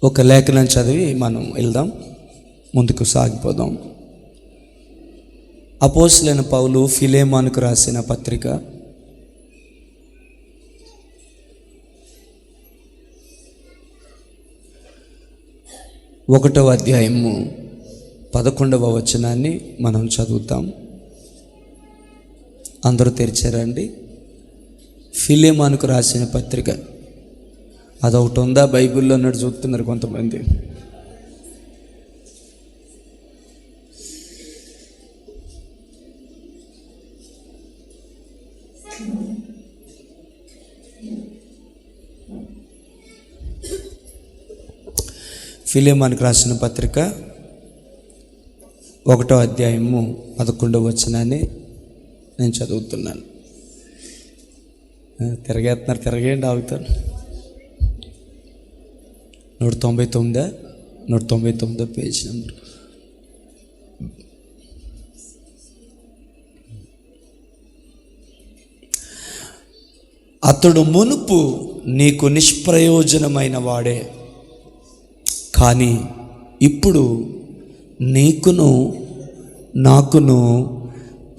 ఒక లేఖనం చదివి మనం వెళ్దాం, ముందుకు సాగిపోదాం. అపోస్తలుడైన పౌలు ఫిలెమోనుకు రాసిన పత్రిక 1వ అధ్యాయము 11వ వచనాన్ని మనం చదువుతాం. అందరూ తెరిచారండి. ఫిలెమోనుకు రాసిన పత్రిక అదొకటి ఉందా బైబిల్లో అన్నట్టు చూస్తున్నారు కొంతమంది. ఫిలెమోనుకు రాసిన పత్రిక 1వ అధ్యాయము 11వ వచనాన్ని నేను చదువుతున్నాను. తిరగేస్తున్నారు, తిరగేయండి, ఆగుతాను. 199 పేజ్ నెంబర్. అతడు మునుపు నీకు నిష్ప్రయోజనమైన వాడే, కానీ ఇప్పుడు నీకును నాకును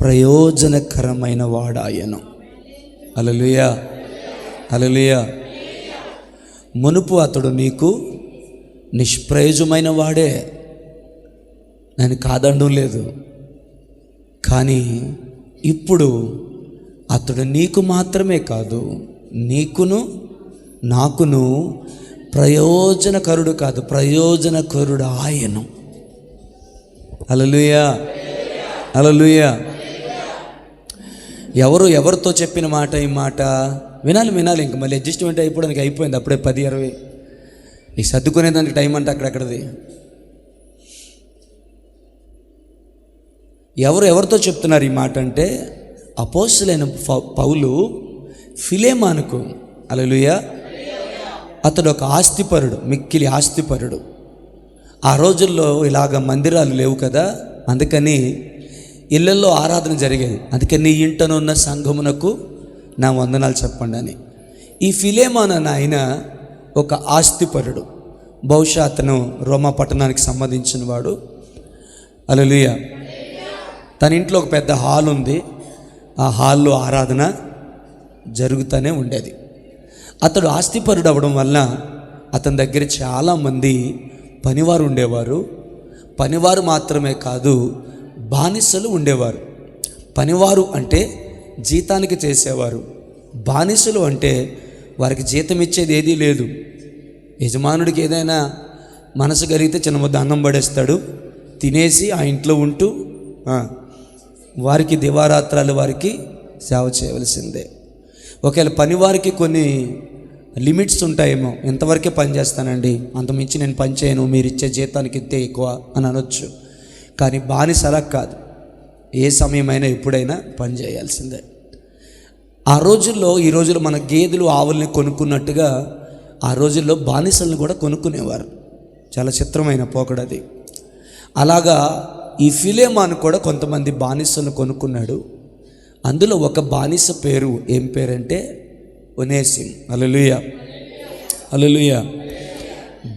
ప్రయోజనకరమైన వాడాయను. హల్లెలూయా, హల్లెలూయా. మునుపు అతడు నీకు నిష్ప్రయోజనమైన వాడే, నేను కాదనడం లేదు, కానీ ఇప్పుడు అతడు నీకు మాత్రమే కాదు, నీకును నాకును ప్రయోజనకరుడు కాదు, ప్రయోజనకరుడు ఆయను. హల్లెలూయా, హల్లెలూయా. ఎవరితో చెప్పిన మాట ఈ మాట? వినాలి. ఇంక మళ్ళీ అడ్జస్ట్మెంట్ అయిపోవడానికి అయిపోయింది, అప్పుడే 10-20. ఈ సర్దుకునేదానికి టైం అంటే అక్కడెక్కడది. ఎవరితో చెప్తున్నారు ఈ మాట అంటే, అపోస్తలుడైన పౌలు ఫిలెమోనుకు. హల్లెలూయా. అతడు ఒక ఆస్తిపరుడు, మిక్కిలి ఆస్తిపరుడు. ఆ రోజుల్లో ఇలాగ మందిరాలు లేవు కదా, అందుకని ఇళ్ళల్లో ఆరాధన జరిగేది. అందుకని నీ ఇంటనున్న సంఘమునకు నా వందనాలు చెప్పండి అని. ఈ ఫిలెమోను ఆయన ఒక ఆస్తిపరుడు. బహుశా అతను రోమా పట్టణానికి సంబంధించిన వాడు. హల్లెలూయా. తన ఇంట్లో ఒక పెద్ద హాల్ ఉంది. ఆ హాల్లో ఆరాధన జరుగుతూనే ఉండేది. అతడు ఆస్తిపరుడు అవ్వడం వల్ల అతని దగ్గర చాలామంది పనివారు ఉండేవారు. పనివారు మాత్రమే కాదు, బానిసలు ఉండేవారు. పనివారు అంటే జీతానికి చేసేవారు. బానిసలు అంటే వారికి జీతం ఇచ్చేది ఏదీ లేదు. యజమానుడికి ఏదైనా మనసు కలిగితే చిన్న ముద్ద అన్నం పడేస్తాడు, తినేసి ఆ ఇంట్లో ఉంటూ వారికి దివారాత్రాలు వారికి సేవ చేయవలసిందే. ఒకవేళ పనివారికి కొన్ని లిమిట్స్ ఉంటాయేమో, ఎంతవరకే పని చేస్తానండి, అంతమించి నేను పని చేయను, మీరు ఇచ్చే జీతానికి ఇంతే ఎక్కువ అని అనొచ్చు. కానీ బానిస అలా కాదు, ఏ సమయమైనా ఎప్పుడైనా పని చేయాల్సిందే. ఆ రోజుల్లో, ఈ రోజుల్లో మన గేదెలు ఆవుల్ని కొనుక్కున్నట్టుగా ఆ రోజుల్లో బానిసలను కూడా కొనుక్కునేవారు. చాలా చిత్రమైన పోకడది. అలాగా ఈ ఫిలెమోను కూడా కొంతమంది బానిసలను కొనుక్కున్నాడు. అందులో ఒక బానిస పేరు ఏం పేరంటే ఒనేసిము. హల్లెలూయా, హల్లెలూయా.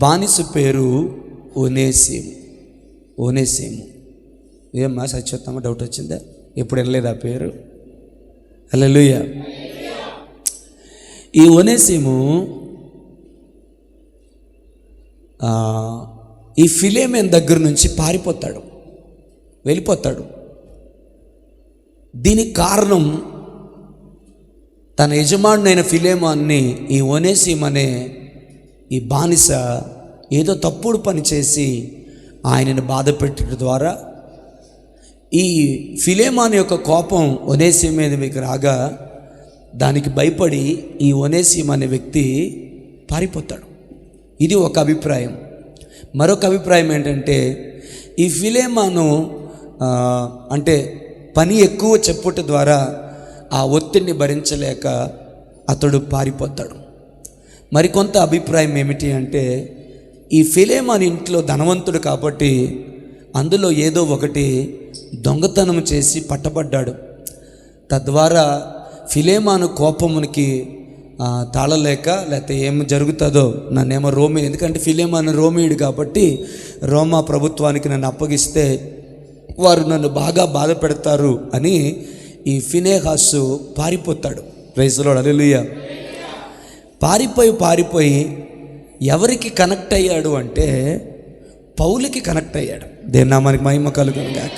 బానిస పేరు ఒనేసిము. ఏమ్మా సత్యత్తమ్మ, డౌట్ వచ్చిందా? ఎప్పుడు వినలేదు ఆ పేరు? హల్లెలూయా. ఈ ఒనేసిము ఈ ఫిలెమోను దగ్గర నుంచి వెళ్ళిపోతాడు. దీనికి కారణం తన యజమానుడైన ఫిలెమోనుని ఈ ఒనేసిము అనే ఈ బానిస ఏదో తప్పుడు పని చేసి ఆయనను బాధ పెట్టడం ద్వారా ఈ ఫిలెమోను యొక్క కోపం ఒనేసిము మీద మీకు రాగా దానికి భయపడి ఈ ఒనేసిము అనే వ్యక్తి పారిపోతాడు. ఇది ఒక అభిప్రాయం. మరొక అభిప్రాయం ఏంటంటే, ఈ ఫిలెమోను అంటే పని ఎక్కువ చెప్పుట ద్వారా ఆ ఒత్తిడిని భరించలేక అతడు పారిపోతాడు. మరికొంత అభిప్రాయం ఏమిటి అంటే, ఈ ఫిలెమోను ఇంట్లో ధనవంతుడు కాబట్టి అందులో ఏదో ఒకటి దొంగతనం చేసి పట్టబడ్డాడు. తద్వారా ఫిలెమోను కోపమునికి తాళలేక లేకపోతే ఏం జరుగుతుందో నన్నేమో ఎందుకంటే ఫిలేమాను రోమీయుడు కాబట్టి రోమా ప్రభుత్వానికి నన్ను అప్పగిస్తే వారు నన్ను బాగా బాధ పెడతారు అని ఈ ఫినేహాసు పారిపోతాడు. ప్రైజ్ ది లార్డ్, హల్లెలూయా. పారిపోయి ఎవరికి కనెక్ట్ అయ్యాడు అంటే పౌలుకి కనెక్ట్ అయ్యాడు. దేవుని నామానికి మహిమ కలుగును గాక,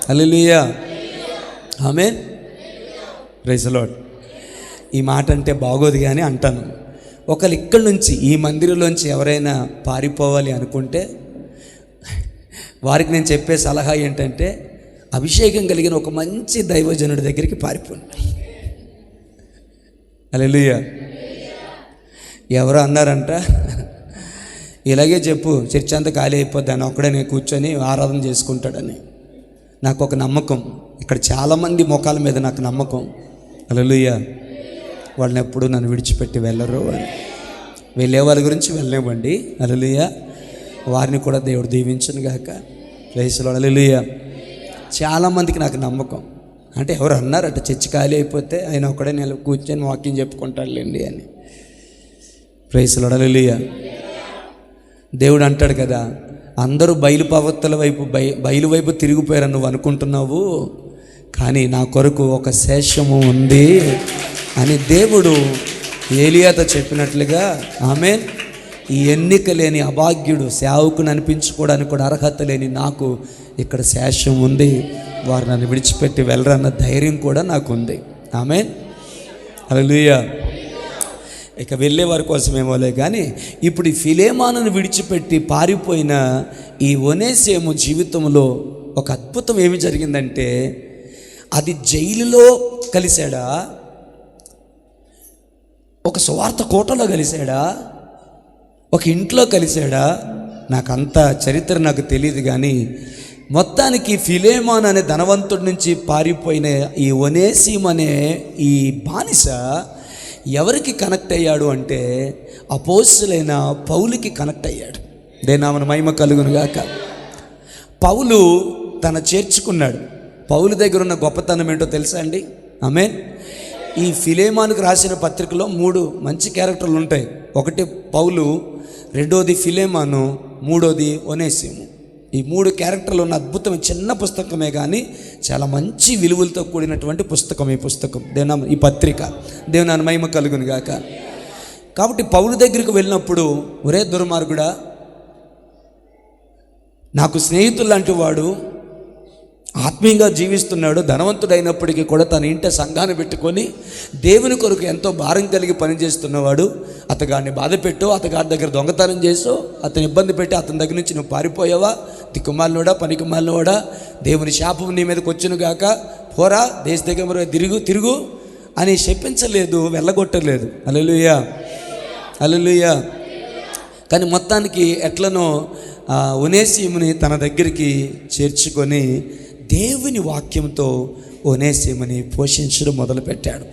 హల్లెలూయా, ఆమేన్, ప్రైజ్ ది లార్డ్. ఈ మాట అంటే బాగోదు కానీ అంటాను. ఒకళ్ళు ఇక్కడి నుంచి ఈ మందిరంలోంచి ఎవరైనా పారిపోవాలి అనుకుంటే వారికి నేను చెప్పే సలహా ఏంటంటే అభిషేకం కలిగిన ఒక మంచి దైవజనుడి దగ్గరికి పారిపోండి. హల్లెలూయా. ఎవరో అన్నారంట, ఇలాగే చెప్పు చర్చ్ అంతా ఖాళీ అయిపోద్ది అని, ఒక్కడే నేను కూర్చొని ఆరాధన చేసుకుంటాడని. నాకు ఒక నమ్మకం, ఇక్కడ చాలామంది మోకాల మీద నాకు నమ్మకం. హల్లెలూయా. వాళ్ళని ఎప్పుడు నన్ను విడిచిపెట్టి వెళ్ళరు అని. వెళ్ళే వాళ్ళ గురించి వెళ్ళనివ్వండి. హల్లెలూయా. వారిని కూడా దేవుడు దీవించును గాక. ప్రైజ్ ది లార్డ్, హల్లెలూయా. చాలామందికి నాకు నమ్మకం. అంటే ఎవరు అన్నారట చర్చ్ ఖాళీ అయిపోతే ఆయన ఒక్కడే నేను కూర్చొని వాకింగ్ చెప్పుకుంటాడులేండి అని. ప్రైజ్ ది లార్డ్, హల్లెలూయా. దేవుడు అంటాడు కదా, అందరూ బయలుపవత్తల వైపు బయలు వైపు తిరిగిపోయారని నువ్వు అనుకుంటున్నావు, కానీ నా కొరకు ఒక శేషము ఉంది అని దేవుడు ఏలియాతో చెప్పినట్లుగా, ఆమేన్. ఈ ఎన్నిక లేని అభాగ్యుడు సేవకుని అనిపించుకోవడానికి కూడా అర్హత లేని నాకు ఇక్కడ శేషం ఉంది, వారు నన్ను విడిచిపెట్టి వెళ్ళరన్న ధైర్యం కూడా నాకు ఉంది. ఆమేన్, హల్లెలూయా. ఇక వెళ్ళే వారి కోసమేమోలే కానీ ఇప్పుడు ఈ ఫిలేమానును విడిచిపెట్టి పారిపోయిన ఈ ఒనేసిము జీవితంలో ఒక అద్భుతం ఏమి జరిగిందంటే, అది జైలులో కలిశాడా, ఒక సువార్త కోటలో కలిశాడా, ఒక ఇంట్లో కలిశాడా, నాకంత చరిత్ర నాకు తెలియదు. కానీ మొత్తానికి ఫిలేమాన్ అనే ధనవంతుడి నుంచి పారిపోయిన ఈ ఒనేసిము అనే ఈ బానిస ఎవరికి కనెక్ట్ అయ్యాడు అంటే అపోస్తలుడైన పౌలుకి కనెక్ట్ అయ్యాడు. దేనామన మహిమ కలుగును గాక. పౌలు తన చేర్చుకున్నాడు. పౌలు దగ్గర ఉన్న గొప్పతనం ఏంటో తెలుసా అండి? ఆమేన్. ఈ ఫిలేమానుకు రాసిన పత్రికలో 3 మంచి క్యారెక్టర్లు ఉంటాయి. ఒకటి పౌలు, రెండోది ఫిలేమాను, మూడోది ఒనేసిము. ఈ 3 క్యారెక్టర్లు ఉన్న అద్భుతం చిన్న పుస్తకమే కానీ చాలా మంచి విలువలతో కూడినటువంటి పుస్తకం ఈ పుస్తకం, ఈ పత్రిక. దేవుని మహిమ కలుగును గాక. కాబట్టి పౌలు దగ్గరికి వెళ్ళినప్పుడు, ఒరే దుర్మార్గుడా, నాకు స్నేహితులు లాంటి వాడు, ఆత్మీయంగా జీవిస్తున్నాడు, ధనవంతుడైనప్పటికీ కూడా తన ఇంట సంఘాన్ని పెట్టుకొని దేవుని కొరకు ఎంతో భారం కలిగి పనిచేస్తున్నవాడు, అతగాడిని బాధ పెట్టో, అతగాడి దగ్గర దొంగతనం చేసో, అతని ఇబ్బంది పెట్టి అతని దగ్గర నుంచి నువ్వు పారిపోయావా, దిక్కుమాలినోడా, పనికిమాలినోడా, దేవుని శాపం నీ మీదకి వచ్చును గాక, పోరా దేశ దగ్గర తిరుగు అని చెప్పించలేదు, వెళ్ళగొట్టలేదు. హల్లెలూయా, హల్లెలూయా. కానీ మొత్తానికి ఎట్లనో ఒనేసిముని తన దగ్గరికి చేర్చుకొని దేవుని వాక్యంతో ఒనేసిముని పోషించడం మొదలుపెట్టాడు.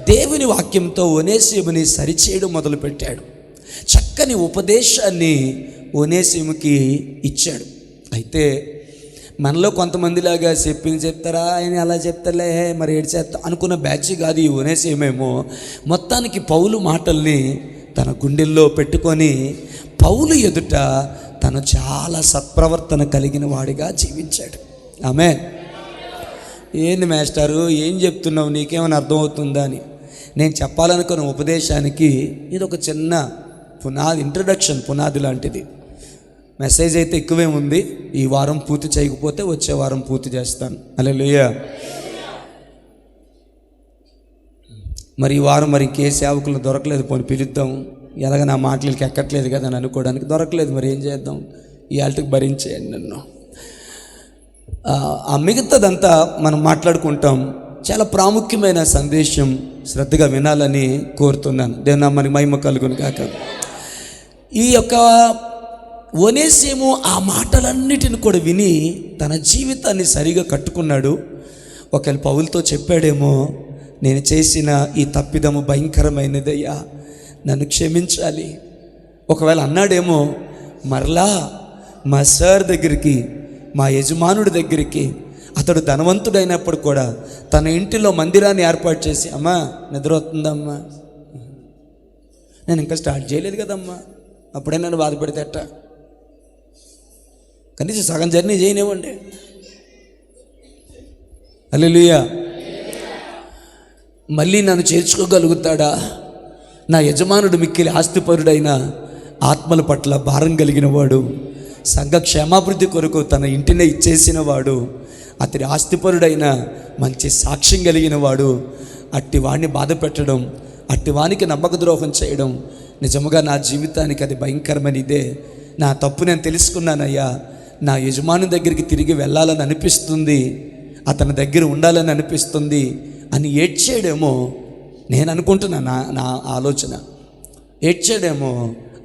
దేవుని వాక్యంతో ఒనేసిముని సరిచేయడం మొదలుపెట్టాడు. చక్కని ఉపదేశాన్ని ఒనేసిముకి ఇచ్చాడు. అయితే మనలో కొంతమందిలాగా చెప్తారా, ఆయన అలా చెప్తాలే మరి ఏడు చేస్తా అనుకున్న బ్యాచ్ కాదు ఈ ఒనేసిమేమో. మొత్తానికి పౌలు మాటల్ని తన గుండెల్లో పెట్టుకొని పౌలు ఎదుట తను చాలా సత్ప్రవర్తన కలిగిన వాడిగా జీవించాడు. ఆమేన్. ఏంది మాస్టారు ఏం చెప్తున్నావు, నీకేమైనా అర్థమవుతుందా అని నేను చెప్పాలనుకున్న ఉపదేశానికి ఇది ఒక చిన్న పునాది, ఇంట్రడక్షన్, పునాది లాంటిది. మెసేజ్ అయితే ఎక్కువే ఉంది. ఈ వారం పూర్తి చేయకపోతే వచ్చే వారం పూర్తి చేస్తాను. హల్లెలూయా. మరి ఈ వారం మరి ఇంకే సేవకులు దొరకలేదు, పోనీ పిలుద్దాం, ఎలాగ నా మాటలకి ఎక్కట్లేదు కదా అని అనుకోవడానికి దొరకలేదు. మరి ఏం చేద్దాం, ఈ ఆల్టికి భరించేయండి నన్ను. ఆ మిగతాదంతా మనం మాట్లాడుకుంటాం. చాలా ప్రాముఖ్యమైన సందేశం, శ్రద్ధగా వినాలని కోరుతున్నాను. దేవుని మనకి మహిమ కలుగును కాక. ఈ యొక్క ఒనేసిము ఆ మాటలన్నిటిని కూడా విని తన జీవితాన్ని సరిగా కట్టుకున్నాడు. ఒకవేళ పౌలుతో చెప్పాడేమో, నేను చేసిన ఈ తప్పిదము భయంకరమైనదయ్యా, నన్ను క్షమించాలి. ఒకవేళ అన్నాడేమో, మరలా మా సార్ దగ్గరికి, మా యజమానుడి దగ్గరికి, అతడు ధనవంతుడైనప్పుడు కూడా తన ఇంటిలో మందిరాన్ని ఏర్పాటు చేసి, అమ్మా నిద్ర వస్తుందమ్మా, నేను ఇంకా స్టార్ట్ చేయలేదు కదమ్మా, అప్పుడే నన్ను బాధపడితే అట్ట, కనీసం సగం జర్నీ చేయనివ్వండి. హల్లెలూయా. మళ్ళీ నన్ను చేర్చుకోగలుగుతాడా? నా యజమానుడు మిక్కిలి ఆస్తిపరుడైన ఆత్మల పట్ల భారం కలిగిన వాడు, సంఘ క్షేమాభివృద్ధి కొరకు తన ఇంటినే ఇచ్చేసిన వాడు, అతడి ఆస్తిపరుడైన మంచి సాక్ష్యం కలిగిన వాడు, అట్టి వాడిని బాధ పెట్టడం, అట్టి వానికి నమ్మక ద్రోహం చేయడం నిజముగా నా జీవితానికి అది భయంకరమైన ఇదే. నా తప్పు నేను తెలుసుకున్నానయ్యా, నా యజమాని దగ్గరికి తిరిగి వెళ్ళాలని అనిపిస్తుంది, అతని దగ్గర ఉండాలని అనిపిస్తుంది అని ఏడ్చాడేమో నేను అనుకుంటున్నా. నా ఆలోచన ఏడ్చాడేమో.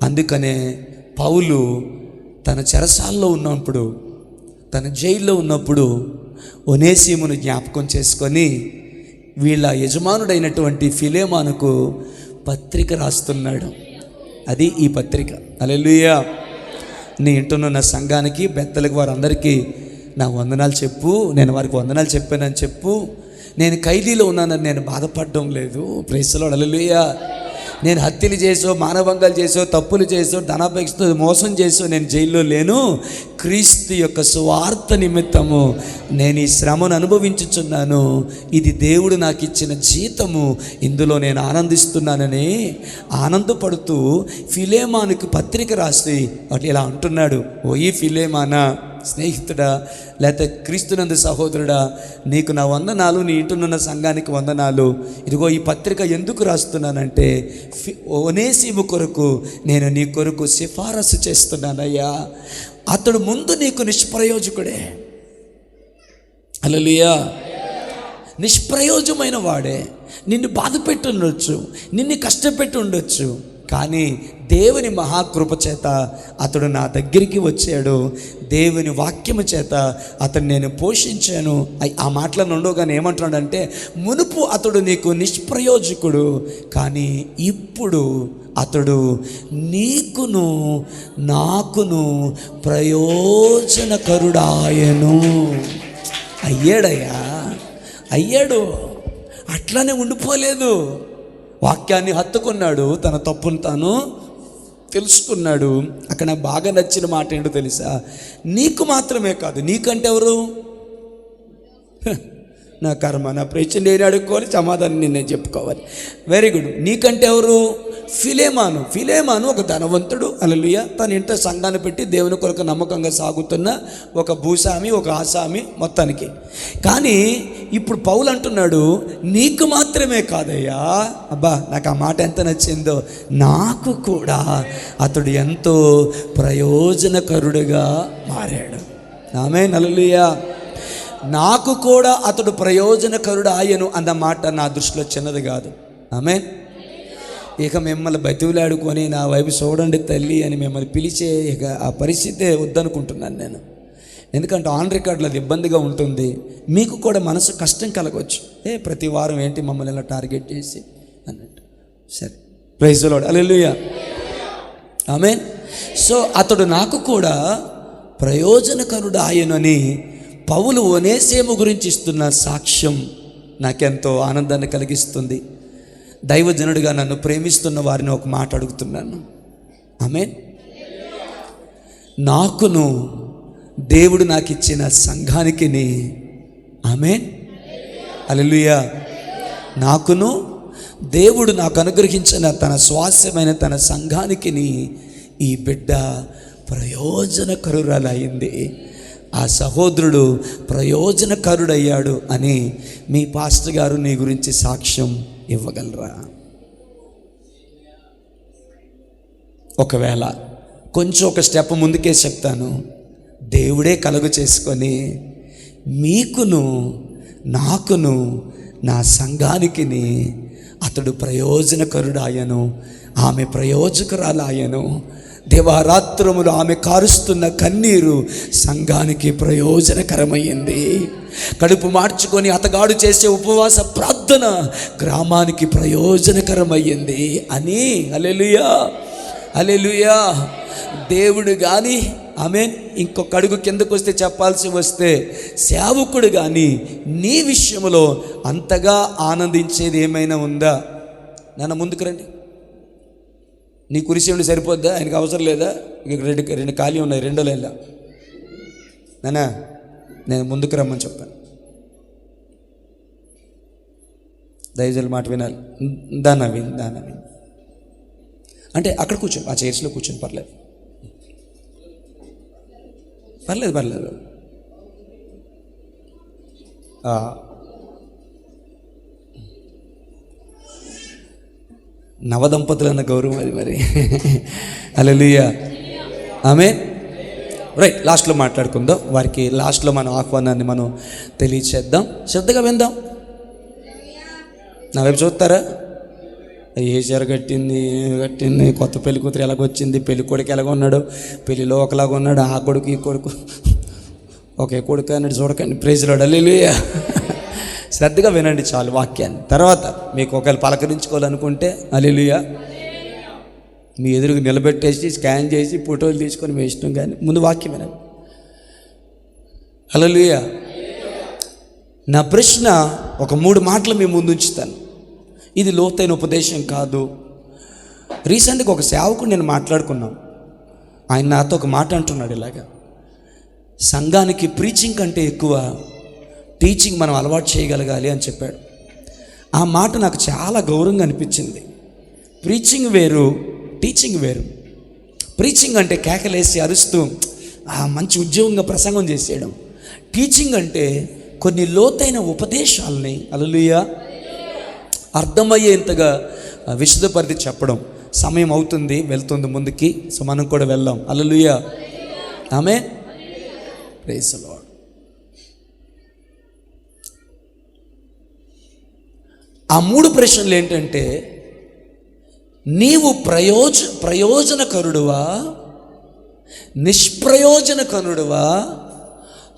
అందుకనే పౌలు తన చెరసాల్లో ఉన్నప్పుడు, తన జైల్లో ఉన్నప్పుడు ఒనేసిమును జ్ఞాపకం చేసుకొని వీళ్ళ యజమానుడైనటువంటి ఫిలేమానుకు పత్రిక రాస్తున్నాడు. అది ఈ పత్రిక. హల్లెలూయా. నీ ఇంటున్న సంఘానికి, పెద్దలకు, వారందరికీ నా వందనాలు చెప్పు, నేను వారికి వందనాలు చెప్పానని చెప్పు. నేను ఖైదీలో ఉన్నానని నేను బాధపడడం లేదు. Praise the lord. హల్లెలూయా. నేను హత్యలు చేసో, మానభంగాలు చేసో, తప్పులు చేసో, ధనాపేక్షతో మోసం చేసో నేను జైల్లో లేను. క్రీస్తు యొక్క సువార్త నిమిత్తము నేను ఈ శ్రమను అనుభవించుచున్నాను. ఇది దేవుడు నాకు ఇచ్చిన జీతము, ఇందులో నేను ఆనందిస్తున్నానని ఆనందపడుతూ ఫిలేమానుకు పత్రిక రాసి అటు ఇలా అంటున్నాడు. ఓయి ఫిలేమానా, స్నేహితుడా, లేకపోతే క్రీస్తునందు సహోదరుడా, నీకు నా వందనాలు, నీ ఇంటున్న సంఘానికి వందనాలు. ఇదిగో ఈ పత్రిక ఎందుకు రాస్తున్నానంటే ఒనేసిము కొరకు నేను నీ కొరకు సిఫారసు చేస్తున్నానయ్యా. అతడు ముందు నీకు నిష్ప్రయోజకుడే. హల్లెలూయా. నిష్ప్రయోజమైన వాడే. నిన్ను బాధ పెట్టి ఉండొచ్చు, నిన్ను కష్టపెట్టి ఉండొచ్చు, కానీ దేవుని మహాకృప చేత అతడు నా దగ్గరికి వచ్చాడు. దేవుని వాక్యము చేత అతడు నేను పోషించాను. ఆ మాటలను ఉండగానే ఏమంటున్నాడంటే, మునుపు అతడు నీకు నిష్ప్రయోజకుడు, కానీ ఇప్పుడు అతడు నీకును నాకును ప్రయోజనకరుడాయను. అయ్యాడయ్యా, అయ్యాడు. అట్లానే ఉండిపోలేదు. వాక్యాన్ని హత్తుకున్నాడు, తన తప్పును తాను తెలుసుకున్నాడు. అక్కడ నాకు బాగా నచ్చిన మాట ఏంటో తెలుసా? నీకు మాత్రమే కాదు, నీకంటే ఎవరు? నా కర్మ, నా ప్రశ్న నేను అడుక్కోవాలి, సమాధానం నేను చెప్పుకోవాలి. Very good. నీకంటే ఎవరు? ఫిలేమాను ఒక ధనవంతుడు. హల్లెలూయా. తన ఇంట సంఘాన్ని పెట్టి దేవుని కొరకు నమ్మకంగా సాగుతున్న ఒక భూస్వామి, ఒక ఆసామి మొత్తానికి. కానీ ఇప్పుడు పౌలు అంటున్నాడు, నీకు మాత్రమే కాదయ్యా. అబ్బా, నాకు ఆ మాట ఎంత నచ్చిందో. నాకు కూడా అతడు ఎంతో ప్రయోజనకరుడుగా మారాడు. ఆమేన్. హల్లెలూయా. నాకు కూడా అతడు ప్రయోజనకరుడు ఆయను అన్న మాట నా దృష్టిలో చిన్నది కాదు. ఆమేన్. ఇక మిమ్మల్ని బతివులాడుకొని నా వైపు చూడండి తల్లి అని మిమ్మల్ని పిలిచే ఇక ఆ పరిస్థితే వద్దనుకుంటున్నాను నేను. ఎందుకంటే ఆన్ రికార్డులో అది ఇబ్బందిగా ఉంటుంది. మీకు కూడా మనసు కష్టం కలగవచ్చు. ప్రతి వారం ఏంటి మమ్మల్ని ఇలా టార్గెట్ చేసి అన్నట్టు. సరే, praise the lord. Hallelujah. Amen. So అతడు నాకు కూడా ప్రయోజనకరుడు ఆయనని పౌలు ఒనేసిము గురించి ఇస్తున్న సాక్ష్యం నాకెంతో ఆనందాన్ని కలిగిస్తుంది. దైవజనుడిగా నన్ను ప్రేమిస్తున్న వారిని ఒక మాట అడుగుతున్నాను. ఆమేన్. నాకును దేవుడు నాకు ఇచ్చిన సంఘానికి, ఆమేన్, హల్లెలూయా, నాకును దేవుడు నాకు అనుగ్రహించిన తన స్వాస్యమైన తన సంఘానికి ఈ బిడ్డ ప్రయోజనకరురాలయ్యింది. ఆ సహోదరుడు ప్రయోజనకరుడయ్యాడు అని మీ పాస్టర్ గారు నీ గురించి సాక్ష్యం ఇవ్వగలరా? ఒకవేళ కొంచెం ఒక స్టెప్ ముందుకే చెప్తాను. దేవుడే కలుగు చేసుకొని మీకును నాకును నా సంఘానికి అతడు ప్రయోజనకరుడాయను, ఆమె ప్రయోజకురాలాయను. దివారాత్రములు ఆమె కారుస్తున్న కన్నీరు సంఘానికి ప్రయోజనకరమైంది. కడుపు మార్చుకొని అతగాడు చేసే ఉపవాస ప్రార్థన గ్రామానికి ప్రయోజనకరమయ్యింది అని. హల్లెలూయా, హల్లెలూయా. దేవుడు కానీ, ఆమేన్, ఇంకొక అడుగు కిందకు వస్తే చెప్పాల్సి వస్తే సేవకుడు కానీ నీ విషయంలో అంతగా ఆనందించేది ఏమైనా ఉందా? నాన్న ముందుకు రండి. నీ కురిసి ఉండి సరిపోద్దా? ఆయనకి అవసరం లేదా? ఇక రెండు ఖాళీ ఉన్నాయి, రెండో లైన్లో. నానా నేను ముందుకు రమ్మని చెప్పాను, దయచేసి మాట వినాలి. దానవి అంటే అక్కడ కూర్చొని, ఆ చైర్స్లో కూర్చొని, పర్లేదు. నవదంపతులు అన్న గౌరవం అది మరి. హల్లెలూయా, ఆమేన్. రైట్, లాస్ట్లో మాట్లాడుకుందాం. వారికి లాస్ట్లో మనం ఆహ్వానాన్ని మనం తెలియచేద్దాం. శ్రద్ధగా విందాం. నా వైపు చూస్తారా? ఏ చీర కట్టింది, కొత్త పెళ్లి కూతురు ఎలాగొచ్చింది, పెళ్లి కొడుకు ఎలాగ ఉన్నాడు, పెళ్లిలో ఒకలాగా ఉన్నాడు, ఆ కొడుకు ఈ కొడుకు ఒకే కొడుకు అన్నట్టు చూడకండి. ప్రైజ్ లార్డ్, హల్లెలూయా. శ్రద్ధగా వినండి చాలు వాక్యాన్ని. తర్వాత మీకు ఒకవేళ పలకరించుకోవాలనుకుంటే హల్లెలూయా, మీ ఎదురుకు నిలబెట్టేసి స్కాన్ చేసి ఫోటోలు తీసుకొని మీ ఇష్టం, కానీ ముందు వాక్యం వినండి. హల్లెలూయా. నా ప్రశ్న ఒక 3 మాటలు మీ ముందు ఉంచుతాను. ఇది లోతైన ఉపదేశం కాదు. రీసెంట్గా ఒక సేవకుడు నేను మాట్లాడుకున్నాం. ఆయన నాతో ఒక మాట అంటున్నాడు, ఇలాగా సంఘానికి ప్రీచింగ్ కంటే ఎక్కువ టీచింగ్ మనం అలవాటు చేయగలగాలి అని చెప్పాడు. ఆ మాట నాకు చాలా గౌరవంగా అనిపించింది. ప్రీచింగ్ వేరు, టీచింగ్ వేరు. ప్రీచింగ్ అంటే కేకలేసి అరుస్తూ మంచి ఉద్యోగంగా ప్రసంగం చేసేయడం. టీచింగ్ అంటే కొన్ని లోతైన ఉపదేశాలని హల్లెలూయా అర్థమయ్యేంతగా విశదపరిచి చెప్పడం. సమయం అవుతుంది, వెళ్తుంది ముందుకి. సో మనం కూడా వెళ్దాం. Hallelujah, amen. Praise the lord. ఆ 3 ప్రశ్నలు ఏంటంటే, నీవు ప్రయోజనకరుడువా, నిష్ప్రయోజనకరుడువా,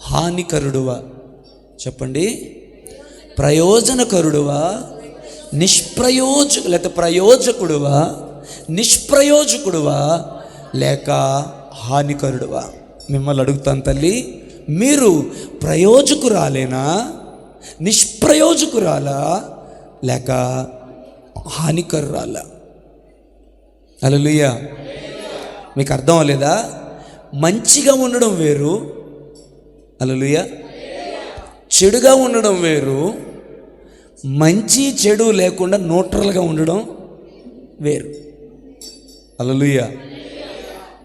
హానికరుడువా? చెప్పండి. ప్రయోజనకరుడువా, లేక ప్రయోజకుడువా, నిష్ప్రయోజకుడువా, లేక హానికరుడువా? మిమ్మల్ని అడుగుతాను తల్లి, మీరు ప్రయోజకురాలేనా, నిష్ప్రయోజకురాలా, లేక హానికరురాలా? హల్లెలూయా. మీకు అర్థం అవ్వలేదా? మంచిగా ఉండడం వేరు, హల్లెలూయా, చెడుగా ఉండడం వేరు, మంచి చెడు లేకుండా న్యూట్రల్గా ఉండడం వేరు. హల్లెలూయా.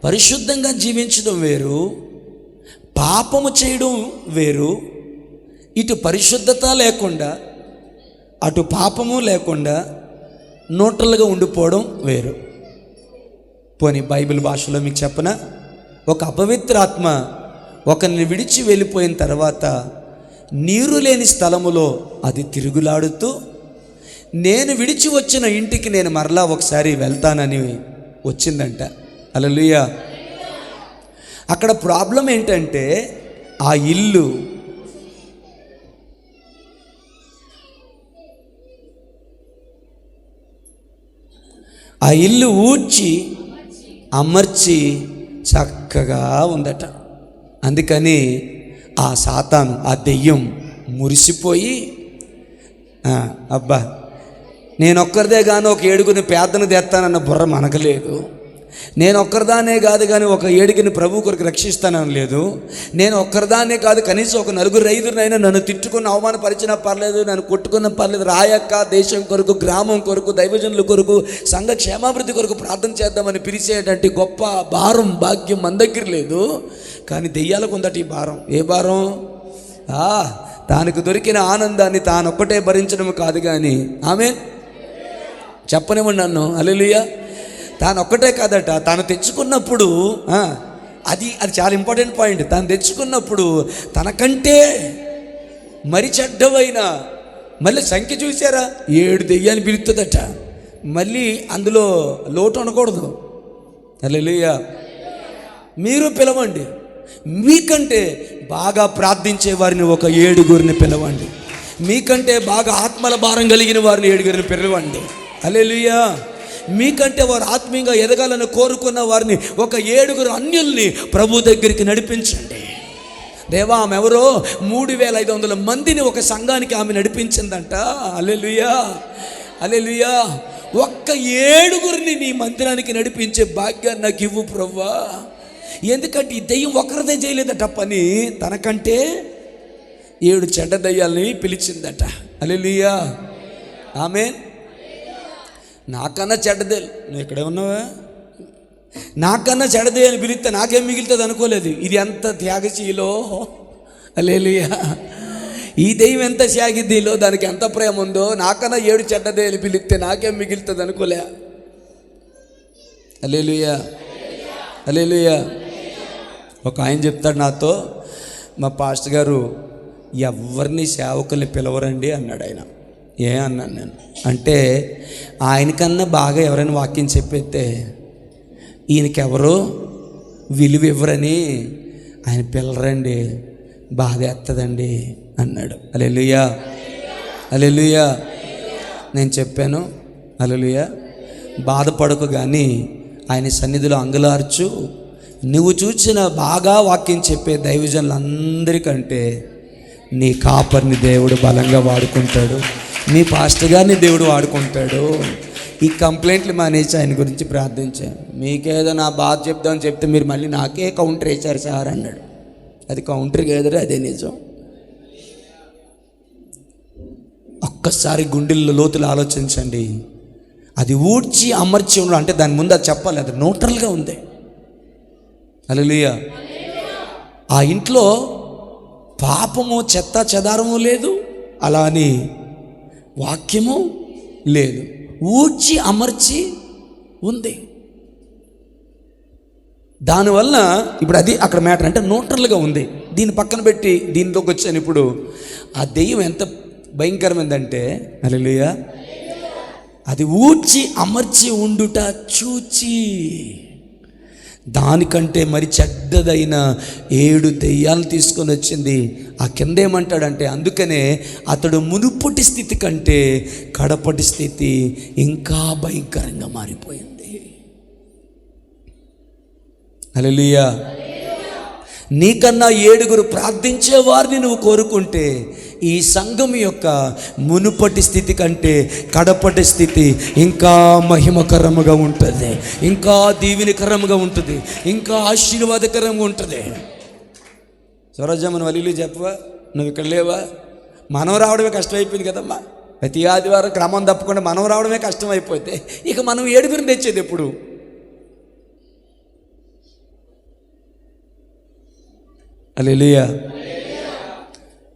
పరిశుద్ధంగా జీవించడం వేరు, పాపము చేయడం వేరు. ఇటు పరిశుద్ధత లేకుండా అటు పాపము లేకుండా న్యూట్రల్గా ఉండిపోవడం వేరు. పోనీ బైబిల్ భాషలో మీకు చెప్పనా, ఒక అపవిత్రాత్మ ఒకరిని విడిచి వెళ్ళిపోయిన తర్వాత నీరు లేని స్థలములో అది తిరుగులాడుతూ, నేను విడిచి వచ్చిన ఇంటికి నేను మరలా ఒకసారి వెళ్తానని వచ్చిందంట. హల్లెలూయా. అక్కడ ప్రాబ్లం ఏంటంటే, ఆ ఇల్లు ఊడ్చి అమర్చి చక్కగా ఉందట. అందుకని ఆ సాతాను, ఆ దెయ్యం మురిసిపోయి, అబ్బా నేనొక్కరిదే కానీ ఒక 7 పేదను తెస్తానన్న బుర్ర మనకు లేదు, నేను ఒక్కరిదానే కాదు కానీ ఒక 7 ప్రభు కొరకు రక్షిస్తానని లేదు, నేను ఒక్కరిదానే కాదు కనీసం ఒక 4-5 నన్ను తిట్టుకుని అవమానపరిచినా పర్లేదు, నన్ను కొట్టుకున్నా పర్లేదు, రాయక్క దేశం కొరకు, గ్రామం కొరకు, దైవజనుల కొరకు, సంఘ క్షేమాభివృద్ధి కొరకు ప్రార్థన చేద్దామని పిలిచేటువంటి గొప్ప భారం భాగ్యం మన దగ్గర లేదు. కానీ దెయ్యాలకు ఉందట ఈ భారం. ఏ భారం? తానికి దొరికిన ఆనందాన్ని తానొక్కటే భరించడం కాదు కానీ, ఆమేన్ చెప్పనివ్వండి నన్ను. హల్లెలూయా. తానొక్కటే కాదట, తాను తెచ్చుకున్నప్పుడు అది చాలా ఇంపార్టెంట్ పాయింట్. తాను తెచ్చుకున్నప్పుడు తనకంటే మరి చెడ్డవైన, మళ్ళీ సంఖ్య చూసారా, 7 దెయ్యాన్ని పిలుస్తుందట. మళ్ళీ అందులో లోటు అనకూడదు. హల్లెలూయా. మీరు పిలవండి, మీకంటే బాగా ప్రార్థించే వారిని ఒక 7 పిలవండి, మీకంటే బాగా ఆత్మల భారం కలిగిన వారిని 7 పిలవండి. హల్లెలూయా. మీకంటే వారు ఆత్మీయంగా ఎదగాలని కోరుకున్న వారిని ఒక 7 అన్యుల్ని ప్రభు దగ్గరికి నడిపించండి. దేవా, ఆమె ఎవరో 3500 మందిని ఒక సంఘానికి ఆమె నడిపించిందంట. హల్లెలూయా, హల్లెలూయా. ఒక్క 7 నీ మందిరానికి నడిపించే భాగ్యాన్ని నాకు ఇవ్వు ప్రభువా. ఎందుకంటే ఈ దెయ్యం ఒకరిదే చేయలేదట పని, తనకంటే 7 చెడ్డ దయ్యాలని పిలిచిందట. హల్లెలూయా, ఆమేన్. నాకన్నా చెడ్డదే, నువ్వు ఇక్కడే ఉన్నావా, నాకన్నా చెడ్డదే అని పిలిస్తే నాకేం మిగులుతుంది అనుకోలేదు. ఇది ఎంత త్యాగశీలో. హల్లెలూయా. ఈ దెయ్యం ఎంత త్యాగిద్దిలో, దానికి ఎంత ప్రేమ ఉందో. నాకన్నా 7 చెడ్డదే అని పిలిస్తే నాకేం మిగులుతుంది అనుకోలే. హల్లెలూయా, హల్లెలూయా. ఒక ఆయన చెప్తాడు నాతో, మా పాస్టర్ గారు ఎవరిని సేవకుల్ని పిలవరండి అన్నాడు ఆయన. అన్నాను నేను. అంటే ఆయనకన్నా బాగా ఎవరైనా వాక్యం చెప్పేస్తే ఈయనకెవరో విలువ ఇవ్వరని ఆయన పిల్లరండి, బాధ ఎత్తదండి అన్నాడు. హల్లెలూయా, హల్లెలూయా. నేను చెప్పాను, హల్లెలూయా, బాధపడకు కానీ ఆయన సన్నిధిలో అంగులార్చు. నువ్వు చూసిన బాగా వాక్యం చెప్పే దైవజనులందరికంటే నీ కాపర్ని దేవుడు బలంగా వాడుకుంటాడు, నీ పాస్టర్ గారిని దేవుడు వాడుకుంటాడు. ఈ కంప్లైంట్లు మానేసి ఆయన గురించి ప్రార్థించాను. మీకేదో నా బాధ చెప్దామని చెప్తే మీరు మళ్ళీ నాకే కౌంటర్ వేశారు సార్ అన్నాడు. అది కౌంటర్కి ఎదురు, అదే నిజం. ఒక్కసారి గుండెల్లో లోతులు ఆలోచించండి. అది ఊడ్చి అమర్చి ఉండడం అంటే దాని ముందు అది చెప్పాలి, అది న్యూట్రల్గా ఉంది. హల్లెలూయా. ఆ ఇంట్లో పాపము చెత్త చెదారము లేదు, అలా అని వాక్యము లేదు, ఊడ్చి అమర్చి ఉంది. దానివల్ల ఇప్పుడు అది అక్కడ మ్యాటర్ అంటే న్యూట్రల్గా ఉంది. దీన్ని పక్కన పెట్టి దీనిలోకి వచ్చాను. ఇప్పుడు ఆ దెయ్యం ఎంత భయంకరమైందంటే, హల్లెలూయా, అది ఊడ్చి అమర్చి ఉండుట చూచి దానికంటే మరి చెడ్డదైన 7 దెయ్యాలను తీసుకొని వచ్చింది. ఆ కింద ఏమంటాడంటే, అందుకనే అతడు మునుపటి స్థితి కంటే కడపటి స్థితి ఇంకా భయంకరంగా మారిపోయింది. హల్లెలూయా. నీకన్నా 7 ప్రార్థించే వారిని నువ్వు కోరుకుంటే ఈ సంఘం యొక్క మునుపటి స్థితి కంటే కడపటి స్థితి ఇంకా మహిమకరముగా ఉంటుంది, ఇంకా దీవెనకరముగా ఉంటుంది, ఇంకా ఆశీర్వాదకరంగా ఉంటుంది. స్వరాజ్యమని వలీలు చెప్పవా, నువ్వు ఇక్కడ లేవా? మనం రావడమే కష్టమైపోయింది కదమ్మా. ప్రతి ఆదివారం క్రమం తప్పకుండా మనం రావడమే కష్టమైపోతే ఇక మనం 7 తెచ్చేది ఎప్పుడు? హల్లెలూయా.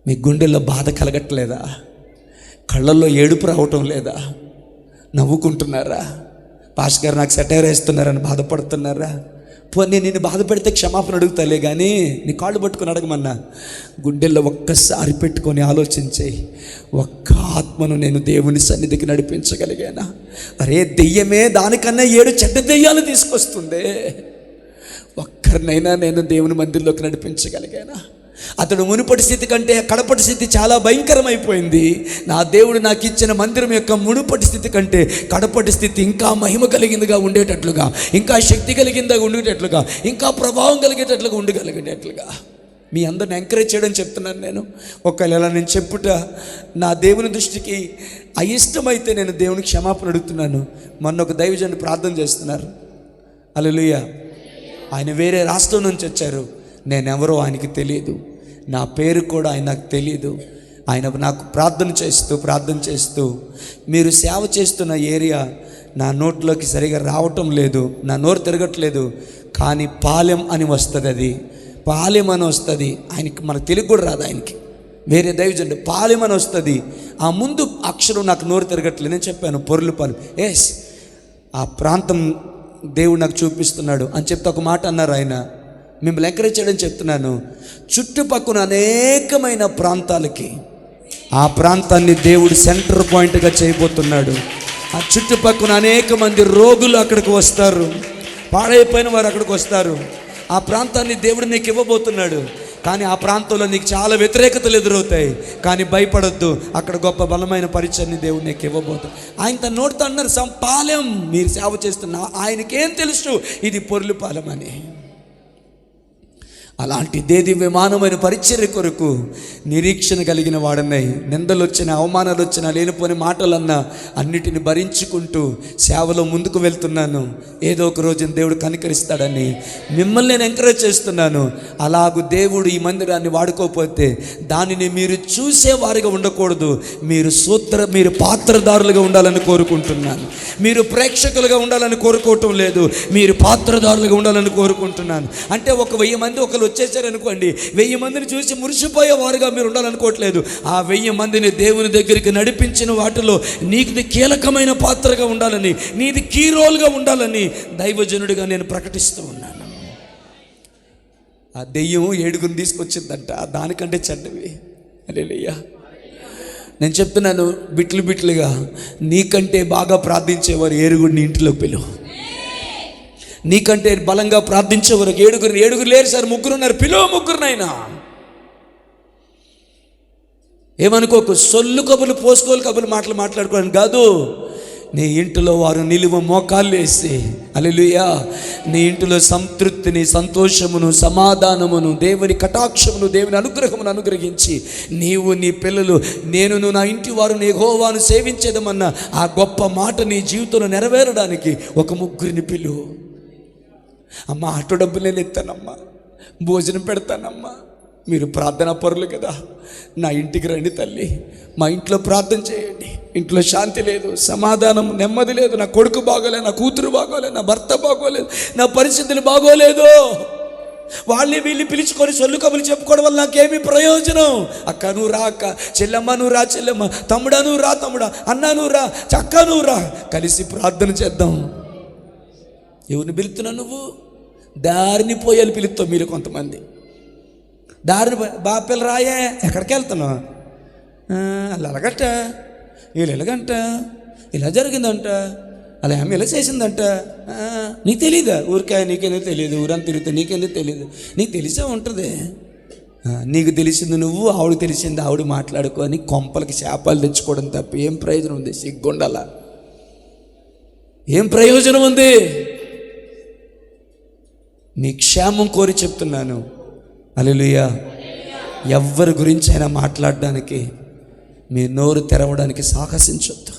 మీ గుండెల్లో బాధ కలగట్లేదా? కళ్ళల్లో ఏడుపు రావటం లేదా? నవ్వుకుంటున్నారా? పాస్టర్ గారు నాకు సెటైర్ వేస్తున్నారని బాధపడుతున్నారా? నేను నిన్ను బాధ పెడితే క్షమాపణ అడుగుతాలే కానీ నీ కాళ్ళు పట్టుకొని అడగమన్నా. గుండెల్లో ఒక్కసారి పెట్టుకొని ఆలోచించే, ఒక్క ఆత్మను నేను దేవుని సన్నిధికి నడిపించగలిగానా? అరే దెయ్యమే దానికన్నా 7 చెడ్డ దెయ్యాలు తీసుకొస్తుందే. ఒక్కరినైనా నేను దేవుని మందిరంలోకి నడిపించగలిగానా? అతడు మునుపటి స్థితి కంటే కడపటి స్థితి చాలా భయంకరమైపోయింది. నా దేవుడు నాకు ఇచ్చిన మందిరం యొక్క మునుపటి స్థితి కంటే కడపటి స్థితి ఇంకా మహిమ కలిగిందిగా ఉండేటట్లుగా, ఇంకా శక్తి కలిగిందిగా ఉండేటట్లుగా, ఇంకా ప్రభావం కలిగేటట్లుగా ఉండగలిగేటట్లుగా మీ అందరిని ఎంకరేజ్ చేయడం చెప్తున్నాను నేను. ఒకవేళ ఇలా నేను చెప్పుట నా దేవుని దృష్టికి అయిష్టమైతే నేను దేవునికి క్షమాపణ అడుగుతున్నాను. మొన్న ఒక దైవజనుడు ప్రార్థన చేస్తున్నారు. హల్లెలూయా. ఆయన వేరే రాష్ట్రం నుంచి వచ్చారు. నేనెవరో ఆయనకి తెలియదు, నా పేరు కూడా ఆయన నాకు తెలియదు. ఆయన నాకు ప్రార్థన చేస్తూ మీరు సేవ చేస్తున్న ఏరియా నా నోట్లోకి సరిగా రావటం లేదు, నా నోరు తిరగట్లేదు, కానీ పాలెం అని వస్తుంది, అది పాలెం అని వస్తుంది. ఆయనకి మనకు తెలుగు కూడా రాదు, ఆయనకి వేరే దైవజనుడు పాలెం అని వస్తుంది. ఆ ముందు అక్షరం నాకు నోరు తిరగట్లేదు. నేను చెప్పాను పొర్లుపాలెం. ఎస్, ఆ ప్రాంతం దేవుడు నాకు చూపిస్తున్నాడు అని చెప్తే ఒక మాట అన్నారు ఆయన. మిమ్మల్ని ఎంకరేజ్ చేయడం చెప్తున్నాను. చుట్టుపక్కల అనేకమైన ప్రాంతాలకి ఆ ప్రాంతాన్ని దేవుడు సెంటర్ పాయింట్గా చేయబోతున్నాడు. ఆ చుట్టుపక్కల అనేక మంది రోగులు అక్కడికి వస్తారు, పాడైపోయిన వారు అక్కడికి వస్తారు. ఆ ప్రాంతాన్ని దేవుడు నీకు ఇవ్వబోతున్నాడు. కానీ ఆ ప్రాంతంలో నీకు చాలా వ్యతిరేకతలు ఎదురవుతాయి, కానీ భయపడొద్దు, అక్కడ గొప్ప బలమైన పరిచయాన్ని దేవుడు నీకు ఇవ్వబోతుంది. ఆయన తన నోటితో అన్నారు, పాలెం మీరు సేవ చేస్తున్నా. ఆయనకేం తెలుసు ఇది పొర్లుపాలెం అని. అలాంటి దేదీవ్యమానమైన పరిచర్య కొరకు నిరీక్షణ కలిగిన వాడనై నిందలు వచ్చినా అవమానాలు వచ్చినా లేనిపోని మాటలన్నా అన్నిటిని భరించుకుంటూ సేవలో ముందుకు వెళ్తున్నాను. ఏదో ఒక రోజున దేవుడు కనికరిస్తాడని మిమ్మల్ని నేను ఎంకరేజ్ చేస్తున్నాను. అలాగూ దేవుడు ఈ మందిరాన్ని వాడుకోకపోతే దానిని మీరు చూసేవారిగా ఉండకూడదు, మీరు పాత్రదారులుగా ఉండాలని కోరుకుంటున్నాను. మీరు ప్రేక్షకులుగా ఉండాలని కోరుకోవటం లేదు, మీరు పాత్రదారులుగా ఉండాలని కోరుకుంటున్నాను. అంటే 1000 మంది ఒకరు వచ్చేసారనుకోండి, 1000 మందిని చూసి మురిసిపోయే వారుగా మీరు ఉండాలనుకోవట్లేదు. ఆ 1000 మందిని దేవుని దగ్గరికి నడిపించిన వాటిలో నీది కీలకమైన పాత్రగా ఉండాలని, నీది కీ రోల్గా ఉండాలని దైవజనుడిగా నేను ప్రకటిస్తూ ఉన్నాను. ఆ దెయ్యం 7 తీసుకొచ్చిందంట, దానికంటే చెడ్డవి. హల్లెలూయా. నేను చెప్తున్నాను బిట్లుగా, నీకంటే బాగా ప్రార్థించేవారు 7 ఇంటిలో పిలువు. నీకంటే బలంగా ప్రార్థించేవారు 7 లేరు సార్, 3 ఉన్నారు, పిలువ 3 ఏమనుకోకు, సొల్లు కబులు పోసుకోలు కబులు మాట్లాడుకోవడానికి కాదు. నీ ఇంటిలో వారు నిలువ మోకాళ్ళు వేసి హల్లెలూయా, నీ ఇంటిలో సంతృప్తిని, సంతోషమును, సమాధానమును, దేవుని కటాక్షమును, దేవుని అనుగ్రహమును అనుగ్రహించి నీవు నీ పిల్లలు నేను నా ఇంటి వారు యెహోవాను సేవించేదమన్న ఆ గొప్ప మాట నీ జీవితంలో నెరవేరడానికి 3 పిలువు. అమ్మ ఆటో డబ్బులు నేను ఇస్తానమ్మా, భోజనం పెడతానమ్మా, మీరు ప్రార్థనా పరులు కదా, నా ఇంటికి రండి తల్లి, మా ఇంట్లో ప్రార్థన చేయండి. ఇంట్లో శాంతి లేదు, సమాధానం, నెమ్మది లేదు, నా కొడుకు బాగోలేదు, నా కూతురు బాగోలేదు, నా భర్త బాగోలేదు, నా పరిస్థితులు బాగోలేదు. వాళ్ళని వీళ్ళు పిలుచుకొని సొల్లు కబులు చెప్పుకోవడం వల్ల నాకేమీ ప్రయోజనం? అక్క నువ్వు రా అక్క, చెల్లెమ్మ నువ్వు రా చెల్లెమ్మ, తమ్ముడా నువ్వు రా తమ్ముడా, అన్న నువ్వు రా, చక్క నువ్వు రా, కలిసి ప్రార్థన చేద్దాం. ఎవరిని పిలుస్తున్నావు నువ్వు? దారిని పోయాలి పిలుస్తావు మీరు కొంతమంది. దారిని బాపిల్ల రాయే, ఎక్కడికి వెళ్తున్నావు? అలా ఎలాగంట, వీళ్ళు ఎలాగంట, ఇలా జరిగిందంట, అలా ఆమె ఇలా చేసిందంట. నీకు తెలీదా? ఊరికే నీకెందుకు తెలియదు, ఊరంతా తిరిగితే నీకెందుకు తెలియదు? నీకు తెలిసే ఉంటుంది. నీకు తెలిసింది నువ్వు, ఆవిడకి తెలిసింది ఆవిడ మాట్లాడుకో అని కొంపలకి శాపాలు తెచ్చుకోవడం తప్ప ఏం ప్రయోజనం ఉంది? సిగ్గుండాలా, ఏం ప్రయోజనం ఉంది? మీ క్షేమం కోరి చెప్తున్నాను. హల్లెలూయా. ఎవరి గురించి అయినా మాట్లాడడానికి మీ నోరు తెరవడానికి సాహసించొద్దు,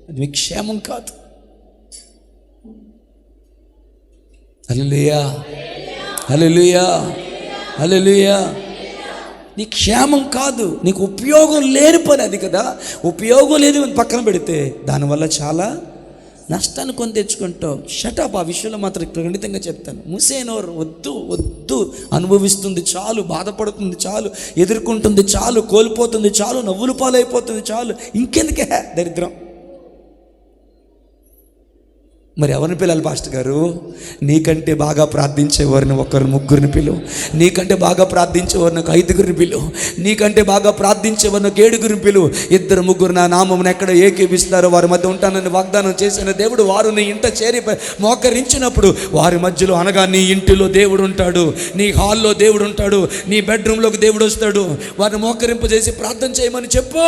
అది మీ క్షేమం కాదు. హల్లెలూయా, హల్లెలూయా, హల్లెలూయా. నీ క్షేమం కాదు, నీకు ఉపయోగం లేని పని అది కదా. ఉపయోగం లేదు పక్కన పెడితే దానివల్ల చాలా నష్టాన్ని కొని తెచ్చుకుంటావు. షటప్. ఆ విషయంలో మాత్రం ఖండితంగా చెప్తాను. మూసేనోరు వద్దు. అనుభవిస్తుంది చాలు, బాధపడుతుంది చాలు, ఎదుర్కొంటుంది చాలు, కోల్పోతుంది చాలు, నవ్వులు పాలైపోతుంది చాలు, ఇంకెందుకే దరిద్రం? మరి ఎవరిని పిల్లలు పాస్టర్ గారు? నీకంటే బాగా ప్రార్థించేవారిని 3 పిలువు. నీకంటే బాగా ప్రార్థించేవారిని 5 పిలువు. నీకంటే బాగా ప్రార్థించేవారిని 7 పిలువు. 2-3 నా నామమును ఎక్కడ ఏకీపిస్తారో వారి మధ్య ఉంటానని వాగ్దానం చేసిన దేవుడు వారు నీ ఇంట చేరి మోకరించినప్పుడు వారి మధ్యలో, అనగా నీ ఇంటిలో దేవుడు ఉంటాడు, నీ హాల్లో దేవుడు ఉంటాడు, నీ బెడ్రూమ్లోకి దేవుడు వస్తాడు. వారిని మోకరింపజేసి ప్రార్థన చేయమని చెప్పు.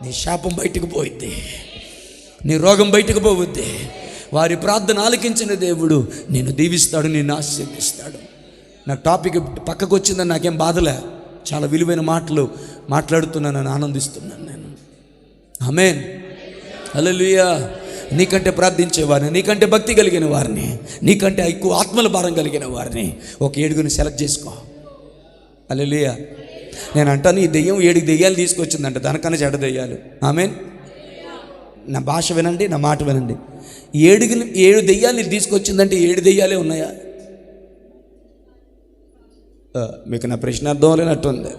నీ శాపం బయటకు పోయిద్ది, నీ రోగం బయటకు పోవద్ది. వారి ప్రార్థన ఆలకించిన దేవుడు నిన్ను దీవిస్తాడు, నిన్ను ఆశీర్వదిస్తాడు. నాకు టాపిక్ పక్కకు వచ్చిందని నాకేం బాధలే, చాలా విలువైన మాటలు మాట్లాడుతున్నానని ఆనందిస్తున్నాను నేను. ఆమేన్, హల్లెలూయా. నీకంటే ప్రార్థించేవారిని, నీకంటే భక్తి కలిగిన వారిని, నీకంటే ఎక్కువ ఆత్మల భారం కలిగిన వారిని 7 సెలెక్ట్ చేసుకో. హల్లెలూయా. నేను అంటాను, ఈ దెయ్యం 7 దెయ్యాలు తీసుకొచ్చిందంట, దానికన్నా చెడ్డ దెయ్యాలు. ఆమేన్. నా భాష వినండి, నా మాట వినండి. 7 దెయ్యాలు తీసుకొచ్చిందంటే 7 దెయ్యాలే ఉన్నాయా? మీకు నా ప్రశ్న అర్థం లేనట్టుంది.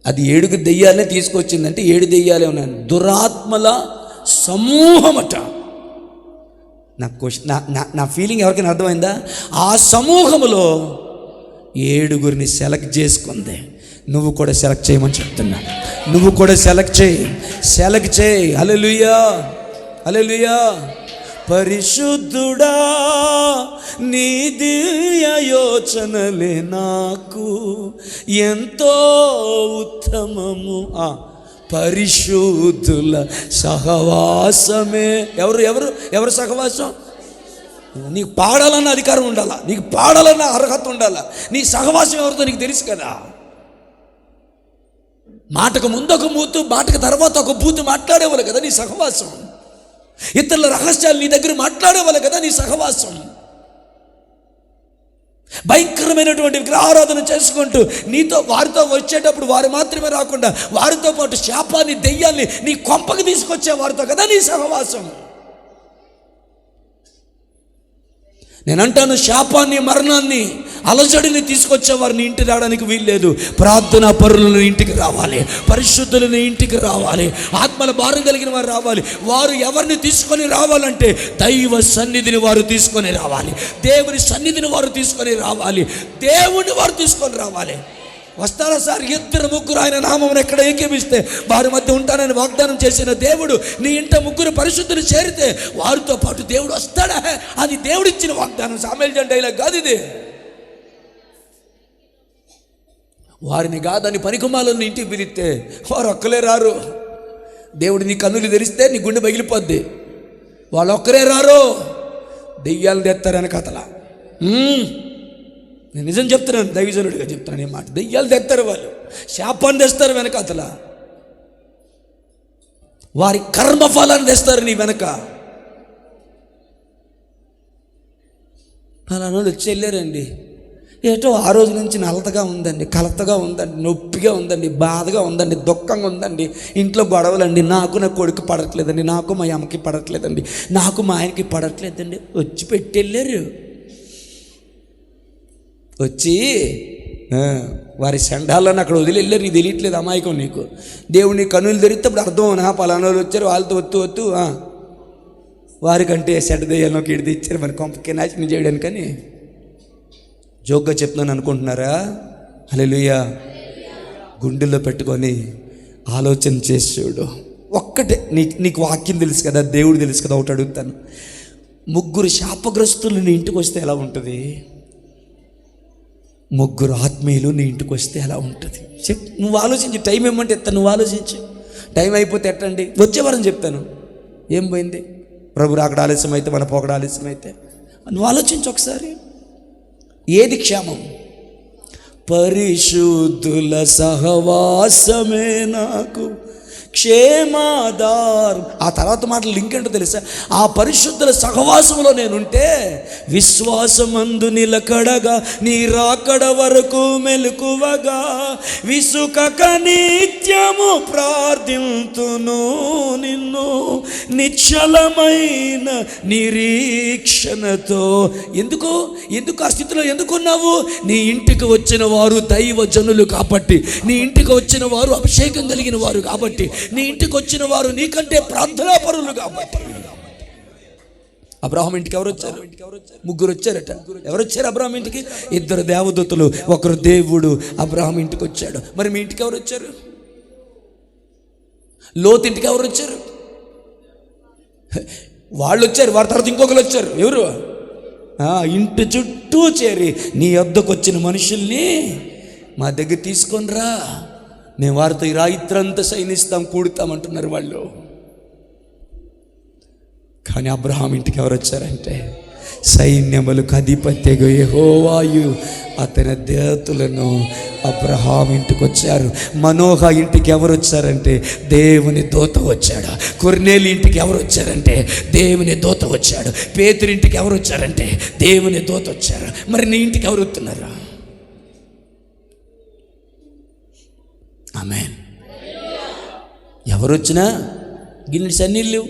అది 7 దెయ్యాలే తీసుకొచ్చిందంటే 7 దెయ్యాలే ఉన్నాయి. దురాత్మల సమూహమట. నా ఫీలింగ్ ఎవరికైనా అర్థమైందా? ఆ సమూహములో 7 సెలెక్ట్ చేసుకుంది. నువ్వు కూడా సెలెక్ట్ చేయమని చెప్తున్నా. నువ్వు కూడా సెలెక్ట్ చేయి. హల్లెలూయా, హల్లెలూయా. పరిశుద్ధుడా నీ దివ్య యోచనలే నాకు ఎంతో ఉత్తమము. పరిశుద్ధుల సహవాసమే. ఎవరు సహవాసం? నీకు పాడాలన్న అధికారం ఉండాలా, నీకు పాడాలన్న అర్హత ఉండాలా. నీ సహవాసం ఎవరితో నీకు తెలుసు కదా. మాటకు ముందు ఒక బూతు, మాటకు తర్వాత ఒక బూతు మాట్లాడేవాళ్ళు కదా నీ సహవాసం. ఇతరుల రహస్యాలు నీ దగ్గర మాట్లాడేవాళ్ళు కదా నీ సహవాసం. భయంకరమైనటువంటి విగ్రహారాధన చేసుకుంటూ నీతో వారితో వచ్చేటప్పుడు వారు మాత్రమే రాకుండా వారితో పాటు శాపాన్ని, దెయ్యాన్ని నీ కొంపకి తీసుకొచ్చే వారితో కదా నీ సహవాసం. నేనంటాను, శాపాన్ని, మరణాన్ని, అలజడిని తీసుకొచ్చేవారు నీ ఇంటికి రావడానికి వీల్లేదు. ప్రార్థనా పరులను ఇంటికి రావాలి, పరిశుద్ధులను ఇంటికి రావాలి, ఆత్మల భారం కలిగిన వారు రావాలి. వారు ఎవరిని తీసుకొని రావాలంటే దైవ సన్నిధిని వారు తీసుకొని రావాలి, దేవుని సన్నిధిని వారు తీసుకొని రావాలి, దేవుని వారు తీసుకొని రావాలి. వస్తారా సార్? 2-3 ఆయన నామమును ఎక్కడ ఏకీపిస్తే వారి మధ్య ఉంటానని వాగ్దానం చేసిన దేవుడు నీ ఇంట 3 పరిశుద్ధులు చేరితే వారితో పాటు దేవుడు వస్తాడా? అది దేవుడిచ్చిన వాగ్దానం. సామెల్ డైలాగ్ కాదు ఇది. వారిని కాదని పనికుమాలను ఇంటికి పిలిస్తే వారు ఒక్కలే రారు. దేవుడు నీ కన్నులు తెరిస్తే నీ గుండె పగిలిపోద్ది. వాళ్ళు ఒక్కరే రారు, దెయ్యాలు తెస్తారని కథల. నేను నిజం చెప్తున్నాను, దైవజనుడిగా చెప్తున్నాను ఈ మాట. దెయ్యాలు తెస్తారు, వాళ్ళు శాపాన్ని తెస్తారు వెనక అతల, వారి కర్మఫలాన్ని తెస్తారు నీ వెనక. అలా వచ్చి వెళ్ళారండి. ఏటో ఆ రోజు నుంచి నలతగా ఉందండి, కలతగా ఉందండి, నొప్పిగా ఉందండి, బాధగా ఉందండి, దుఃఖంగా ఉందండి, ఇంట్లో గొడవలండి, నాకు నా కొడుకు పడట్లేదండి, నాకు మా అమ్మకి పడట్లేదండి, నాకు మా ఆయనకి పడట్లేదండి. వచ్చి పెట్టి వెళ్ళారు. వచ్చి వారి సండాలను అక్కడ వదిలి వెళ్ళారు. నీకు తెలియట్లేదు అమాయకం. నీకు దేవుని కన్నులు తెరిస్తే అప్పుడు అర్థం. పలానా వాళ్ళు వచ్చారు, వాళ్ళతో ఒత్తు వారికంటే చెడ్డ దెయ్యాలను కీడి ఇచ్చారు మన కొంపకి నాశనం చేయడానికని. జోక్గా చెప్తున్నాను అనుకుంటున్నారా? హల్లెలూయా. గుండెల్లో పెట్టుకొని ఆలోచన చేసి చూడు. ఒక్కటే, నీకు వాక్యం తెలుసు కదా, దేవుడు తెలుసు కదా. ఒకటి అడుగుతాను, 3 శాపగ్రస్తులు నీ ఇంటికి వస్తే ఎలా ఉంటుంది? 3 ఆత్మీయులు నీ ఇంటికి వస్తే ఎలా ఉంటుంది? నువ్వు ఆలోచించి. టైం ఏమంటే ఎత్తాను, నువ్వు ఆలోచించి. టైం అయిపోతే ఎట్టండి, వచ్చేవారని చెప్తాను. ఏం పోయింది? ప్రభు రాకడ ఆలస్యం అయితే, మన పోకడ ఆలస్యం అయితే, నువ్వు ఆలోచించు ఒకసారి. ఏది క్షేమం? పరిశుద్ధుల సహవాసమే నాకు క్షేమాధారం. ఆ తర్వాత మాటలు లింక్ ఏంటో తెలుసా? ఆ పరిశుద్ధుల సహవాసంలో నేనుంటే విశ్వాసమందు నిలకడగా నీ రాకడ వరకు మెలకువగా విసుకక నిత్యము ప్రార్థింతును నిన్ను నిశ్చలమైన నిరీక్షణతో. ఎందుకు ఆ స్థితిలో ఎందుకున్నావు? నీ ఇంటికి వచ్చిన వారు దైవ జనులు కాబట్టి, నీ ఇంటికి వచ్చిన వారు అభిషేకం కలిగిన వారు కాబట్టి, నీ ఇంటికి వచ్చిన వారు నీకంటే ప్రార్థనాపరులు కాబట్టి. అబ్రాహాం ఇంటికి ఎవరు వచ్చారు? 3 వచ్చారట. ఎవరు వచ్చారు అబ్రాహాం ఇంటికి? 2 దేవదూతలు, 1 దేవుడు అబ్రాహాం ఇంటికి వచ్చాడు. మరి మీ ఇంటికి ఎవరు వచ్చారు? లోతు ఇంటికి ఎవరు వచ్చారు? వాళ్ళు వచ్చారు, వారి తర్వాత ఇంకొకరు వచ్చారు. ఎవరు? ఇంటి చుట్టూ చేరి నీ వద్దకు వచ్చిన మనుషుల్ని మా దగ్గర తీసుకొని రా, మేము వారితో ఈ రాత్రంతా సైనిస్తాం, కూడుతామంటున్నారు వాళ్ళు. కానీ అబ్రహాం ఇంటికి ఎవరు వచ్చారంటే సైన్యములకు అధిపత్యగు యెహోవాయు అతని దేవతలను అబ్రహాం ఇంటికి వచ్చారు. మనోహ ఇంటికి ఎవరు వచ్చారంటే దేవుని దూత వచ్చాడు. కొర్నేలి ఇంటికి ఎవరు వచ్చారంటే దేవుని దూత వచ్చాడు. పేతురు ఇంటికి ఎవరు వచ్చారంటే దేవుని దూత వచ్చారు. మరి నీ ఇంటికి ఎవరు వస్తున్నారు? ఆమేన్. ఎవరొచ్చినా గిన్నె సన్నీళ్ళు,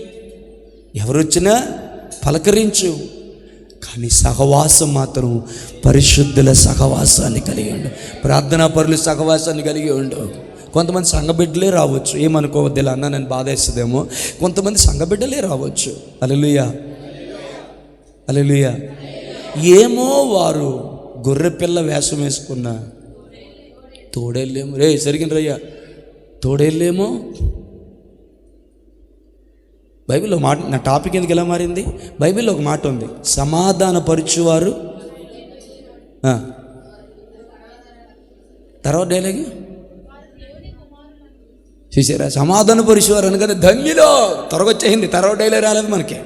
ఎవరొచ్చినా పలకరించు. కానీ సహవాసం మాత్రం పరిశుద్ధుల సహవాసాన్ని కలిగి ఉండు, ప్రార్థనా పరుల సహవాసాన్ని కలిగి ఉండు. కొంతమంది సంఘబిడ్డలే రావచ్చు, ఏమనుకోవద్దు, ఇలా అన్నా నేను బాధేస్తుందేమో. కొంతమంది సంఘబిడ్డలే రావచ్చు. హల్లెలూయా, హల్లెలూయా. ఏమో వారు గొర్రెపిల్ల వేషం వేసుకున్నా తోడేళ్ళేమో. రే సరిగిన రయ్యా, తోడేళ్ళేమో. బైబిల్లో మాట, నా టాపిక్ ఎందుకు ఎలా మారింది? బైబిల్లో ఒక మాట ఉంది, సమాధానపరచువారు. తర్వాత డైలాగ్ చూసారా? సమాధానపరచువారు అనగానే ధన్యులో త్వరగొచ్చేసింది. తర్వాత డైలాగ్ రాలేదు మనకి.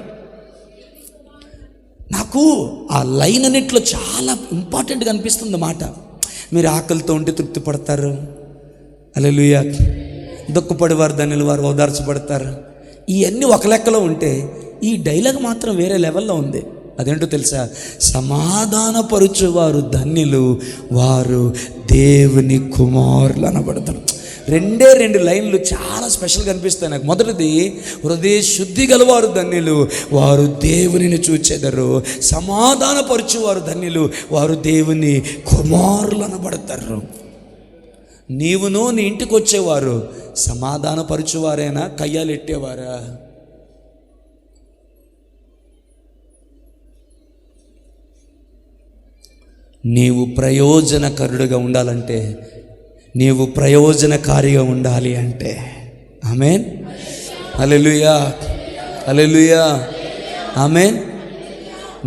నాకు ఆ లైన్ అన్నిట్లో చాలా ఇంపార్టెంట్గా అనిపిస్తుంది మాట. మీరు ఆకలితో ఉంటే తృప్తి పడతారు, హల్లెలూయా. దుఃఖపడేవారు ధన్యులు, వారు ఓదార్చబడతారు. ఇవన్నీ ఒక లెక్కలో ఉంటే ఈ డైలాగ్ మాత్రం వేరే లెవెల్లో ఉంది. అదేంటో తెలుసా? సమాధానపరుచువారు ధన్యులు, వారు దేవుని కుమారులు అనబడతారు. రెండే రెండు లైన్లు చాలా స్పెషల్గా అనిపిస్తాయి నాకు. మొదటిది, హృదయ శుద్ధి గలవారు ధన్యులు, వారు దేవునిని చూచెదరు. సమాధానపరుచువారు ధన్యులు, వారు దేవుని కుమారులు అనబడతారు. నీవును నీ ఇంటికి వచ్చేవారు సమాధానపరుచువారేనా, కయ్యాలు ఎట్టేవారా? నీవు ప్రయోజనకరుడుగా ఉండాలంటే, నీవు ప్రయోజనకారిగా ఉండాలి అంటే, ఆమేన్, హల్లెలూయా, హల్లెలూయా, ఆమేన్.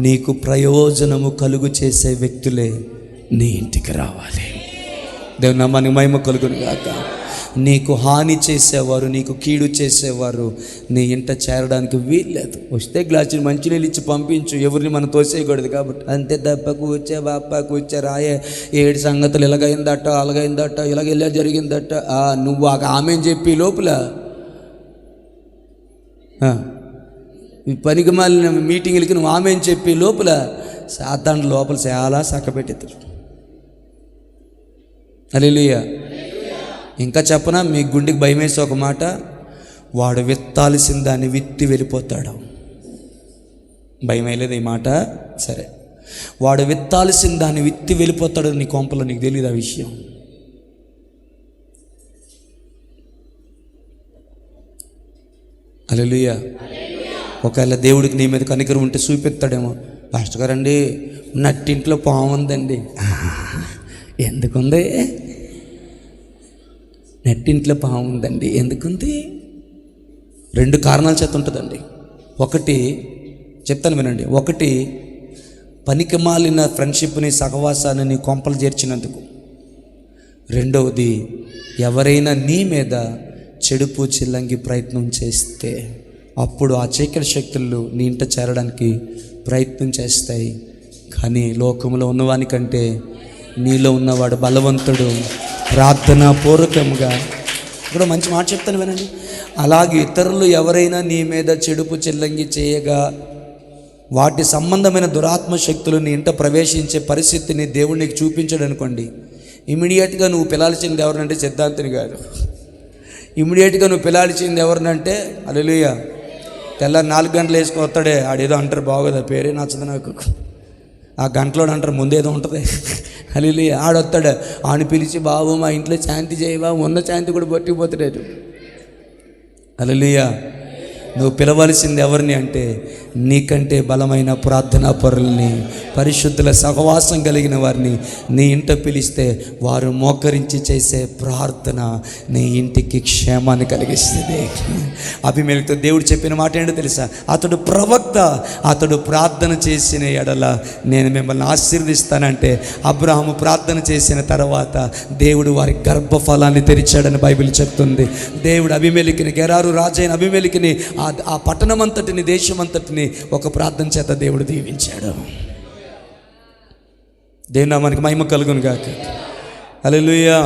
నీకు ప్రయోజనము కలుగు చేసే వ్యక్తులే నీ ఇంటికి రావాలి. దేవుని నామానికి మహిమ కలుగును గాక. నీకు హాని చేసేవారు, నీకు కీడు చేసేవారు నీ ఇంట చేరడానికి వీల్లేదు. వస్తే గ్లాసులు మంచినీళ్ళు ఇచ్చి పంపించు, ఎవరిని మనం తోసేయకూడదు కాబట్టి. అంతే తప్ప కూర్చే బాప్ప కూర్చే రాయే, ఏడు సంగతులు ఇలాగైందట, అలాగైందట, ఇలాగెలా జరిగిందట, నువ్వు ఆమె చెప్పి లోపల పనికి మాలిన మీటింగ్లకి నువ్వు ఆమె చెప్పి లోపల సాతాను లోపల చాలా చక్కబెట్టేస్తారు. హల్లెలూయా. ఇంకా చెప్పనా, మీ గుండెకి భయం వేసే ఒక మాట, వాడు విత్తాల్సిన దాన్ని విత్తి వెళ్ళిపోతాడు. భయం వేయలేదు ఈ మాట? సరే, వాడు విత్తాల్సిన దాన్ని విత్తి వెళ్ళిపోతాడు. నీ కొంపలో నీకు తెలియదు ఆ విషయం. హల్లెలూయా. ఒకవేళ దేవుడికి నీ మీద కనికరం ఉంటే చూపిస్తాడేమో. పాస్టర్ గారండి, నట్టింట్లో పాము ఉందండి. ఎందుకుంది? నెట్టింట్లో పాము ఉందండి. ఎందుకుంది? రెండు కారణాల చేత ఉంటుందండి. ఒకటి చెప్తాను వినండి. ఒకటి, పనికి మాలిన ఫ్రెండ్షిప్ని, సహవాసాన్ని నీ కొంపలు చేర్చినందుకు. రెండవది, ఎవరైనా నీ మీద చెడుపు చిల్లంగి ప్రయత్నం చేస్తే అప్పుడు ఆ చీకటి శక్తులు నీ ఇంట చేరడానికి ప్రయత్నం చేస్తాయి. కానీ లోకంలో ఉన్నవానికంటే నీలో ఉన్నవాడు బలవంతుడు. ప్రార్థనా పూర్వకంగా ఇక్కడ మంచి మాట చెప్తాను వినండి. అలాగే ఇతరులు ఎవరైనా నీ మీద చెడుపు చిల్లంగి చేయగా వాటి సంబంధమైన దురాత్మ శక్తులు నీ ఇంట ప్రవేశించే పరిస్థితిని దేవుడు నీకు చూపించాడు అనుకోండి, ఇమీడియట్గా నువ్వు పిలాల్సింది ఎవరినంటే సిద్ధాంతుని గారు. ఇమీడియట్గా నువ్వు పిలాల్సింది ఎవరినంటే, హల్లెలూయా, తెల్లారి 4 గంటలు వేసుకొస్తాడే ఆడేదో అంటారు, బాగోదు, ఆ పేరే నచ్చదు నాకు. ఆ గంటలో అంటారు ముందేదో ఉంటుంది. హల్లెలూయా. ఆడొస్తాడు, ఆని పిలిచి, బాబు మా ఇంట్లో శాంతి చేయవా, ఉన్న శాంతి కూడా పట్టిపోతాడు. హల్లెలూయా. నువ్వు పిలవలసింది ఎవరిని అంటే, నీకంటే బలమైన ప్రార్థనా పరుల్ని, పరిశుద్ధుల సహవాసం కలిగిన వారిని నీ ఇంట పిలిస్తే వారు మోకరించి చేసే ప్రార్థన నీ ఇంటికి క్షేమాన్ని కలిగిస్తుంది. అభిమేలకుతో దేవుడు చెప్పిన మాట ఏంటో తెలుసా? అతడు ప్రవక్త, అతడు ప్రార్థన చేసిన ఎడల నేను మిమ్మల్ని ఆశీర్వదిస్తానంటే, అబ్రాహాము ప్రార్థన చేసిన తర్వాత దేవుడు వారి గర్భఫలాన్ని తెరిచాడని బైబిల్ చెప్తుంది. దేవుడు అభిమేలకుని, గెరారు రాజైన అభిమేలకుని, ఆ పట్టణం అంతటిని, దేశం అంతటిని ఒక ప్రార్థన చేత దేవుడు దీవించాడు. దేవుని నామానికి మహిమ కలుగును గాక. హల్లెలూయా.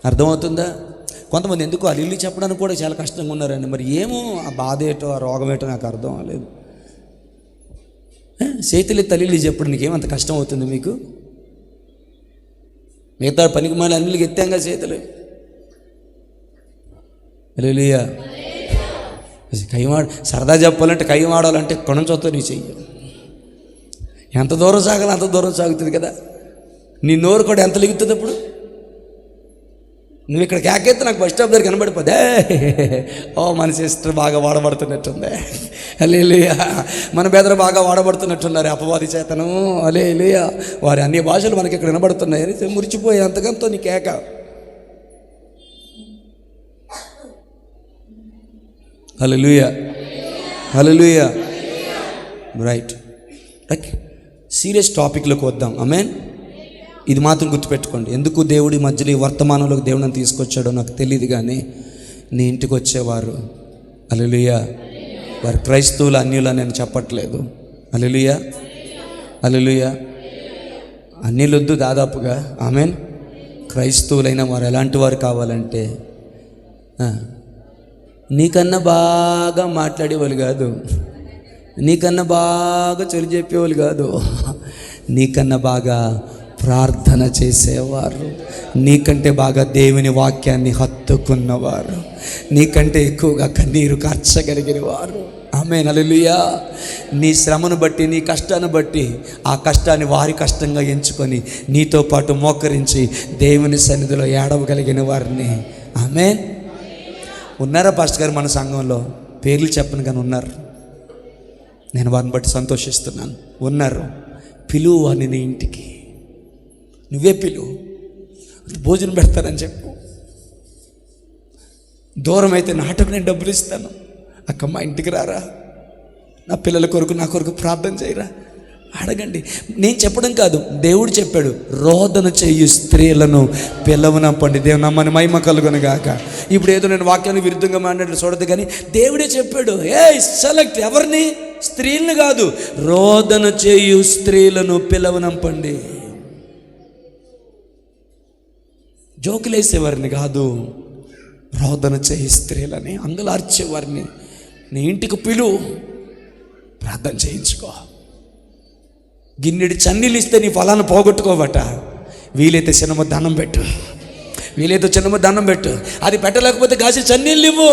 అర్థమవుతుందా? కొంతమంది ఎందుకు అల్లి చెప్పడానికి కూడా చాలా కష్టంగా ఉన్నారండి. మరి ఏమో ఆ బాధ ఏటో, ఆ రోగం ఏటో నాకు అర్థం అవ్వలేదు. చేతులు తల్లి చెప్పడానికి ఏమంత కష్టం అవుతుంది మీకు? మిగతా పనికి మళ్ళీ అన్నిటికి ఎత్తాంగా చేతులు. హల్లెలూయా. సరదా చెప్పాలంటే కయ్యం ఆడాలంటే కొనంచొత్తో నీ చెయ్యి ఎంత దూరం సాగాలి అంత దూరం సాగుతుంది కదా. నీ నోరు కూడా ఎంత లిగుతుంది అప్పుడు. నువ్వు ఇక్కడ కేకెత్తే నాకు బస్ స్టాప్ దగ్గర కనబడిపోదే, ఓ మన సిస్టర్ బాగా వాడబడుతున్నట్టుంది. హల్లెలూయా. మన బెదరు బాగా వాడబడుతున్నట్టున్నారు అపవాది చేతను. హల్లెలూయా. వారి అన్ని భాషలు మనకి ఇక్కడ వినబడుతున్నాయని మురిచిపోయే అంతకంతో నీ కేక. హల్లెలూయా, హల్లెలూయా. రైట్, సీరియస్ టాపిక్లోకి వద్దాం. ఆమేన్. ఇది మాత్రం గుర్తుపెట్టుకోండి. ఎందుకు దేవుడి మధ్యలో ఈ వర్తమానంలోకి దేవుడిని తీసుకొచ్చాడో నాకు తెలియదు, కానీ నీ ఇంటికి వచ్చేవారు, హల్లెలూయా, వారు క్రైస్తవులు అన్యులు నేను చెప్పట్లేదు, హల్లెలూయా, హల్లెలూయా. అన్నిలొద్దు దాదాపుగా. ఆమేన్. క్రైస్తవులైన వారు ఎలాంటి వారు కావాలంటే నీకన్నా బాగా మాట్లాడేవాళ్ళు కాదు, నీకన్నా బాగా చొలి చెప్పేవాళ్ళు కాదు, నీకన్నా బాగా ప్రార్థన చేసేవారు, నీకంటే బాగా దేవుని వాక్యాన్ని హత్తుకున్నవారు, నీకంటే ఎక్కువగా కన్నీరు కార్చగలిగిన వారు. ఆమేన్, హల్లెలూయా. నీ శ్రమను బట్టి, నీ కష్టాన్ని బట్టి ఆ కష్టాన్ని వారి కష్టంగా ఎంచుకొని నీతో పాటు మోకరించి దేవుని సన్నిధిలో ఏడవగలిగిన వారిని. ఆమేన్. ఉన్నారా పాస్టర్ గారు మన సంఘంలో? పేర్లు చెప్పను కానీ ఉన్నారు. నేను వారిని బట్టి సంతోషిస్తున్నాను. ఉన్నారు. పిలువు వారిని నీ ఇంటికి, నువ్వే పిలువు, భోజనం పెడతానని చెప్పు. దూరం అయితే నాటకు నేను డబ్బులు ఇస్తాను, అక్క మా ఇంటికి రారా, నా పిల్లల కొరకు నా కొరకు ప్రార్థన చేయరా, అడగండి. నేను చెప్పడం కాదు, దేవుడు చెప్పాడు, రోదన చేయు స్త్రీలను పిలవనంపండి. దేవుని నామానికి మహిమ కలుగును గాక. ఇప్పుడు ఏదో నేను వాక్యానికి విరుద్ధంగా మాట్లాడి చూడదు, కానీ దేవుడే చెప్పాడు, సెలెక్ట్ ఎవరిని? స్త్రీలను కాదు, రోదన చేయు స్త్రీలను పిలవనంపండి. జోకులేసేవారిని కాదు, రోదన చేయి స్త్రీలని, అంగలార్చేవారిని నీ ఇంటికి పిలువు, ప్రార్థన చేయించుకో. గిన్నెడి చన్నీళ్ళు ఇస్తే నీ ఫలాన్ని పోగొట్టుకోవట. వీలైతే చిన్నమ్మ దండం పెట్టు, వీలైతే చిన్నమ్మ దండం పెట్టు. అది పెట్టలేకపోతే కాసి చన్నీళ్ళు ఇవ్వు.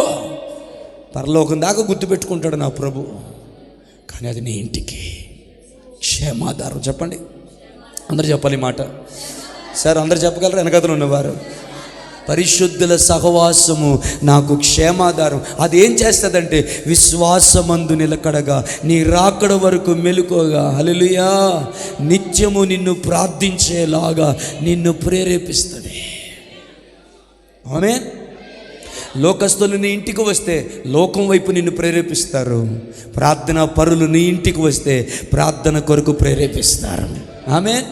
పరలోకం దాకా గుర్తుపెట్టుకుంటాడు నా ప్రభు. కానీ అది నీ ఇంటికి క్షేమాధారం. చెప్పండి, అందరూ చెప్పాలి మాట. సార్ అందరు చెప్పగలరు? వెనకతలు ఉన్నవారు. పరిశుద్ధుల సహవాసము నాకు క్షేమాధారం. అది ఏం చేస్తుందంటే విశ్వాసమందు నిలకడగా, నీ రాకడ వరకు మెలుకోగా, హల్లెలూయా, నిత్యము నిన్ను ప్రార్థించేలాగా నిన్ను ప్రేరేపిస్తుంది. ఆమేన్. లోకస్తులు నీ ఇంటికి వస్తే లోకం వైపు నిన్ను ప్రేరేపిస్తారు. ప్రార్థనా పరులు నీ ఇంటికి వస్తే ప్రార్థన కొరకు ప్రేరేపిస్తారు. ఆమేన్.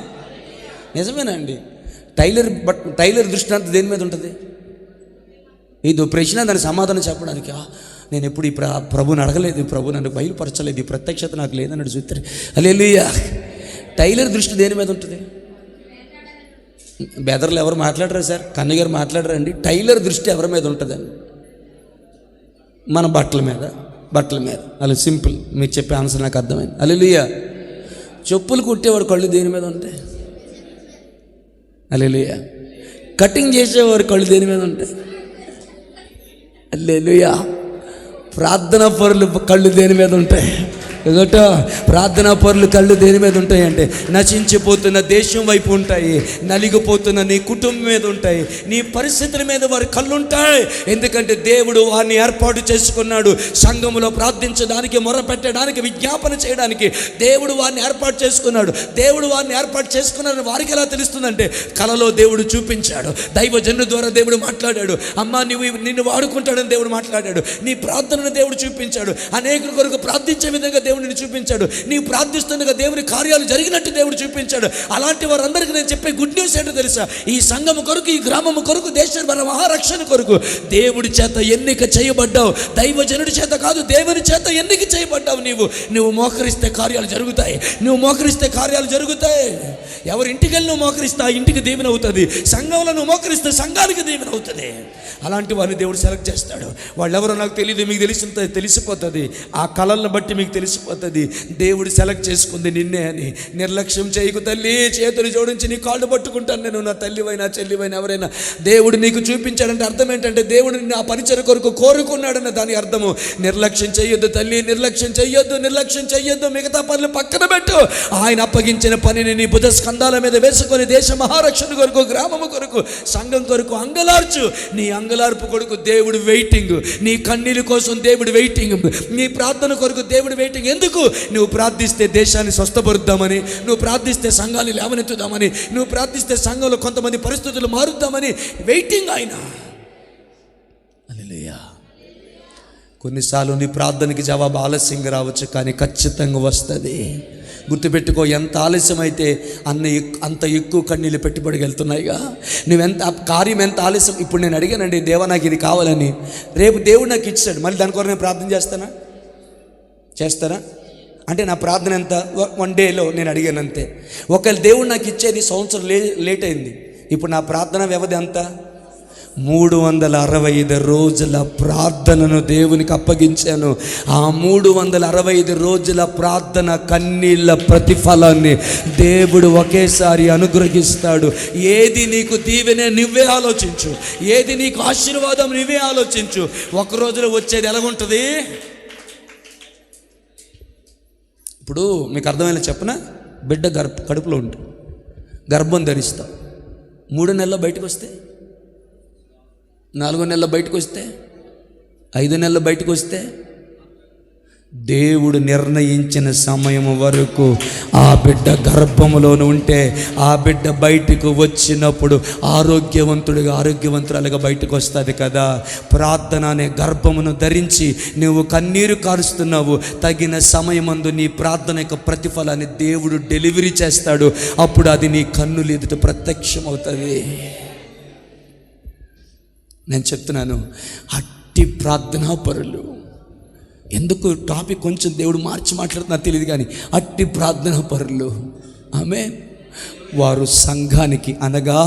నిజమేనండి. టైలర్ దృష్టాంతం దేని మీద ఉంటుంది? ఇది ప్రశ్న, దాని సమాధానం చెప్పడానికి. నేను ఎప్పుడు ఈ ప్రభుని అడగలేదు, ప్రభు నన్ను బయలుపరచలేదు, ఈ ప్రత్యక్షత నాకు లేదన్నాడు చూస్తారు. హల్లెలూయా. టైలర్ దృష్టి దేని మీద ఉంటుంది? బెదర్లు ఎవరు మాట్లాడరు సార్, కన్నయ్య గారు మాట్లాడరండి. టైలర్ దృష్టి ఎవరి మీద ఉంటుందండి? మన బట్టల మీద అలా సింపుల్. మీరు చెప్పే ఆన్సర్ నాకు అర్థమైంది. హల్లెలూయా. చెప్పులు కుట్టేవాడు కళ్ళు దేని మీద ఉంటాయి? హల్లెలూయా. కటింగ్ చేసేవారు కళ్ళు దేని మీద ఉంటాయి? హల్లెలూయా. ప్రార్థనా పరులు కళ్ళు దేని మీద ఉంటాయి? ఎదట ప్రార్థనా పరులు కళ్ళు దేని మీద ఉంటాయి అంటే నశించిపోతున్న దేశం వైపు ఉంటాయి, నలిగిపోతున్న నీ కుటుంబం మీద ఉంటాయి, నీ పరిస్థితుల మీద వారి కళ్ళు ఉంటాయి. ఎందుకంటే దేవుడు వారిని ఏర్పాటు చేసుకున్నాడు. సంఘములో ప్రార్థించడానికి, మొరపెట్టడానికి, విజ్ఞాపన చేయడానికి దేవుడు వారిని ఏర్పాటు చేసుకున్నాడు. దేవుడు వారిని ఏర్పాటు చేసుకున్నాడని వారికి ఎలా తెలుస్తుందంటే కలలో దేవుడు చూపించాడు, దైవజనుల ద్వారా దేవుడు మాట్లాడాడు. అమ్మా నిన్ను వాడుకుంటాడని దేవుడు మాట్లాడాడు. నీ ప్రార్థనను దేవుడు చూపించాడు. అనేకుల కొరకు ప్రార్థించే విధంగా దేవుడిని చూపించాడు. నీవు ప్రార్థిస్తుండగా దేవుని కార్యాలు జరిగినట్టు దేవుడు చూపించాడు. అలాంటి వారందరికీ నేను చెప్పే గుడ్ న్యూస్ ఏంటో తెలుసా? ఈ సంఘము కొరకు, ఈ గ్రామము కొరకు, దేశ మహారక్షణ కొరకు దేవుడి చేత ఎన్నిక చేయబడ్డావు. దైవజనుడి చేత కాదు, దేవుని చేత ఎన్నిక చేయబడ్డావు. నువ్వు మోకరిస్తే కార్యాలు జరుగుతాయి. నువ్వు మోకరిస్తే కార్యాలు జరుగుతాయి. ఎవరి ఇంటికి వెళ్ళి నువ్వు మోకరిస్తే ఆ ఇంటికి దీవెన అవుతుంది. సంఘంలో నువ్వు మోకరిస్తే సంఘానికి దీవెన అవుతుంది. అలాంటి వారిని దేవుడు సెలెక్ట్ చేస్తాడు. వాళ్ళు ఎవరో నాకు తెలియదు, మీకు తెలిసిపోతుంది. ఆ కళలను బట్టి మీకు తెలిసిపోతుంది. దేవుడు సెలెక్ట్ చేసుకుంది నిన్నే అని. నిర్లక్ష్యం చేయకు తల్లి, చేతులు జోడించి నీ కాళ్ళు పట్టుకుంటాను నేను. నా తల్లివైనా చెల్లివైనా ఎవరైనా దేవుడు నీకు చూపించాడంటే అర్థం ఏంటంటే దేవుడు నిన్ను ఆ పరిచయ కొరకు కోరుకున్నాడన్న దాని అర్థము. నిర్లక్ష్యం చెయ్యొద్దు తల్లి, నిర్లక్ష్యం చెయ్యొద్దు. మిగతా పనులు పక్కన పెట్టు. ఆయన అప్పగించిన పనిని నీ బుధ స్కంధాల మీద వేసుకొని దేశ మహారక్షణ కొరకు, గ్రామము కొరకు, సంఘం కొరకు అంగలార్చు. నీ అంగలార్పు కొరకు దేవుడు వెయిటింగ్. నీ కన్నీళ్ళ కోసం దేవుడు వెయిటింగ్. నీ ప్రార్థన కొరకు దేవుడు వెయిటింగ్. ఎందుకు? నువ్వు ప్రార్థిస్తే దేశాన్ని స్వస్థపరుద్దామని, నువ్వు ప్రార్థిస్తే సంఘాన్ని లేవనెత్తుదామని, నువ్వు ప్రార్థిస్తే సంఘంలో కొంతమంది పరిస్థితులు మారుద్దామని వెయిటింగ్ ఆయన. హల్లెలూయా. కొన్నిసార్లు నీ ప్రార్థనకి జవాబు ఆలస్యంగా రావచ్చు, కానీ ఖచ్చితంగా వస్తుంది. గుర్తుపెట్టుకో, ఎంత ఆలస్యం అయితే అంత ఎక్కువ కన్నీళ్ళు పెట్టుబడికి వెళ్తున్నాయిగా. కార్యం ఎంత ఆలస్యం. ఇప్పుడు నేను అడిగానండి, దేవా నాకు ఇది కావాలని, రేపు దేవుడు నాకు ఇచ్చాడు, మళ్ళీ దాని కొరకు నేను ప్రార్థన చేస్తానా? అంటే నా ప్రార్థన ఎంత? 1 డేలో నేను అడిగాను అంతే. ఒకవేళ దేవుడు నాకు ఇచ్చేది సంవత్సరం లేట్ అయింది. ఇప్పుడు నా ప్రార్థన వ్యవధి ఎంత? 365 రోజుల ప్రార్థనను దేవునికి అప్పగించాను. ఆ 365 రోజుల ప్రార్థన కన్నీళ్ళ ప్రతిఫలాన్ని దేవుడు ఒకేసారి అనుగ్రహిస్తాడు. ఏది నీకు దీవెనే నువ్వే ఆలోచించు, ఏది నీకు ఆశీర్వాదం నువ్వే ఆలోచించు. ఒక రోజులో వచ్చేది ఎలాగుంటుంది? ఇప్పుడు మీకు అర్థమయ్యేలా చెప్పనా? బిడ్డ కడుపులో ఉంటుంది, గర్భం ధరిస్తాం, 3 నెలల్లో బయటకు వస్తే, 4 నెలల బయటకు వస్తే, 5 నెలల బయటకు వస్తే, దేవుడు నిర్ణయించిన సమయం వరకు ఆ బిడ్డ గర్భములోనే ఉంటే ఆ బిడ్డ బయటకు వచ్చినప్పుడు ఆరోగ్యవంతురాలుగా బయటకు వస్తుంది కదా. ప్రార్థన అనే గర్భమును ధరించి నువ్వు కన్నీరు కారుస్తున్నావు, తగిన సమయమందు నీ ప్రార్థన యొక్క ప్రతిఫలాన్ని దేవుడు డెలివరీ చేస్తాడు. అప్పుడు అది నీ కన్నులు ఎదుట ప్రత్యక్షమవుతుంది. నేను చెప్తున్నాను, అట్టి ప్రార్థనా పరులు. ఎందుకు టాపిక్ కొంచెం దేవుడు మార్చి మాట్లాడుతున్నా తెలియదు, కానీ అట్టి ప్రార్థనా పరులు ఆమేన్. వారు సంఘానికి, అనగా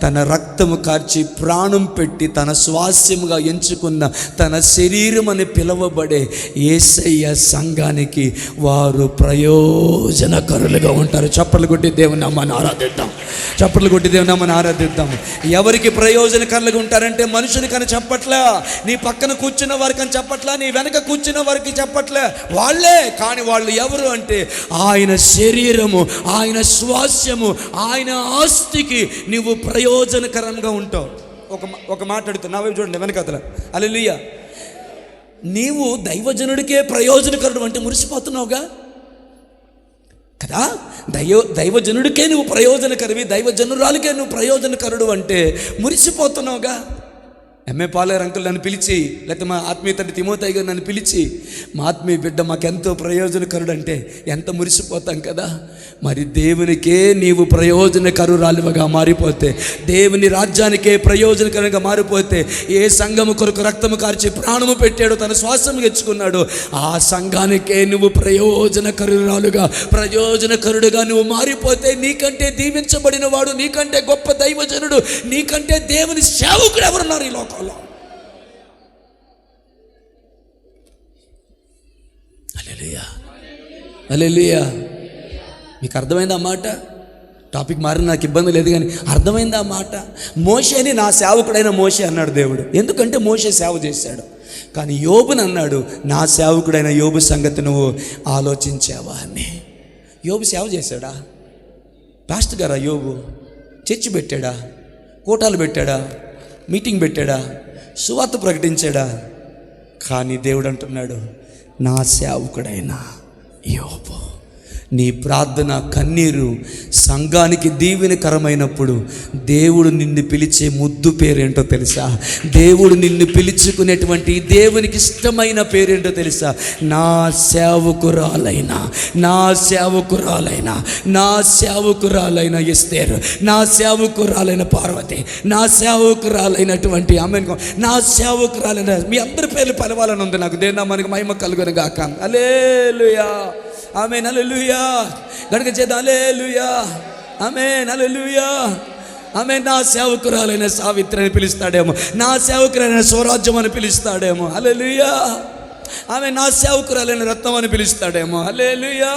తన రక్తము కార్చి ప్రాణం పెట్టి తన స్వాస్యముగా ఎంచుకున్న తన శరీరం అని పిలువబడే యేసయ్య సంఘానికి వారు ప్రయోజనకరులుగా ఉంటారు. చప్పట్లు కొట్టి దేవుని నామాన్ని ఆరాధిద్దాం, చప్పట్లు కొట్టి దేవుని నామాన్ని ఆరాధిద్దాం. ఎవరికి ప్రయోజనకరులుగా ఉంటారంటే మనుషునికని చెప్పట్లే, నీ పక్కన కూర్చున్న వారికి అని చెప్పట్లే, నీ వెనక కూర్చున్న వారికి చెప్పట్లే, వాళ్ళే. కానీ వాళ్ళు ఎవరు అంటే ఆయన శరీరము, ఆయన స్వాస్యము, ఆయన ఆస్తికి నువ్వు ప్రయోజనకరంగా ఉంటావు. ఒక మాట అడుగుతావు, నా వైపు చూడండి వెనకతల. హల్లెలూయా. నీవు దైవజనుడికే ప్రయోజనకరుడు అంటే మురిసిపోతున్నావుగా కదా. దైవజనుడికే నువ్వు ప్రయోజనకరివి, దైవజనురాలికే నువ్వు ప్రయోజనకరుడు అంటే మురిసిపోతున్నావుగా. ఎంఏ పాలేరు అంకుల్ నన్ను పిలిచి, లేకపోతే మా ఆత్మీయ తండ్రి తిమోతయ్య గారు నన్ను పిలిచి, మా ఆత్మీయ బిడ్డ మాకెంతో ప్రయోజనకరుడు అంటే ఎంత మురిసిపోతాం కదా. మరి దేవునికే నీవు ప్రయోజనకరురాలుగా మారిపోతే, దేవుని రాజ్యానికే ప్రయోజనకరంగా మారిపోతే, ఏ సంఘము కొరకు రక్తము కార్చి ప్రాణము పెట్టాడో, తన శ్వాసము తెచ్చుకున్నాడో ఆ సంఘానికే నువ్వు ప్రయోజనకరుడుగా నువ్వు మారిపోతే, నీకంటే దీవించబడిన వాడు, నీకంటే గొప్ప దైవజనుడు, నీకంటే దేవుని సేవకుడు ఎవరున్నారు ఈ లోకంలో? హల్లెలూయా, హల్లెలూయా. మీకు అర్థమైందా మాట? టాపిక్ మారిన నాకు ఇబ్బంది లేదు, కానీ అర్థమైందా మాట? మోషేని నా సేవకుడైన మోషే అన్నాడు దేవుడు, ఎందుకంటే మోషే సేవ చేశాడు. కానీ యోబుని అన్నాడు, నా సేవకుడైన యోబు సంగతి నువ్వు ఆలోచించావా అని. యోబు సేవ చేశాడా? పాస్టర్ గారా యోబు? చర్చి పెట్టాడా? కూటాలు పెట్టాడా? మీటింగ్ పెట్టాడా? సువార్త ప్రకటించాడా? కానీ దేవుడు అంటున్నాడు, నా సేవకుడైన యోబు. నీ ప్రార్థన కన్నీరు సంఘానికి దీవెనకరమైనప్పుడు దేవుడు నిన్ను పిలిచే ముద్దు పేరేంటో తెలుసా? దేవుడు నిన్ను పిలుచుకునేటువంటి దేవునికి ఇష్టమైన పేరేంటో తెలుసా? నా సేవకురాలైన, నా సేవకురాలైన, నా సేవకురాలైన ఎస్తేరు, నా సేవకురాలైన పార్వతి, నా సేవకురాలైనటువంటి ఆమె, నా సేవకురాలైన, మీ అందరి పేర్లు పలవాలని ఉంది నాకు. దేవుని నామానికి మహిమ కలుగును గాక. హల్లెలూయా, ఆమేన్, హల్లెలూయా. గనుక చేద్దాం, హల్లెలూయా, ఆమేన్, హల్లెలూయా, ఆమేన్. నా సేవకురాలైన సావిత్రి అని పిలుస్తాడేమో, నా సేవకురాలైన స్వరాజ్యం అని పిలుస్తాడేమో, హల్లెలూయా. ఆమె నా సేవకురాలైన రత్నం అని పిలుస్తాడేమో, హల్లెలూయా.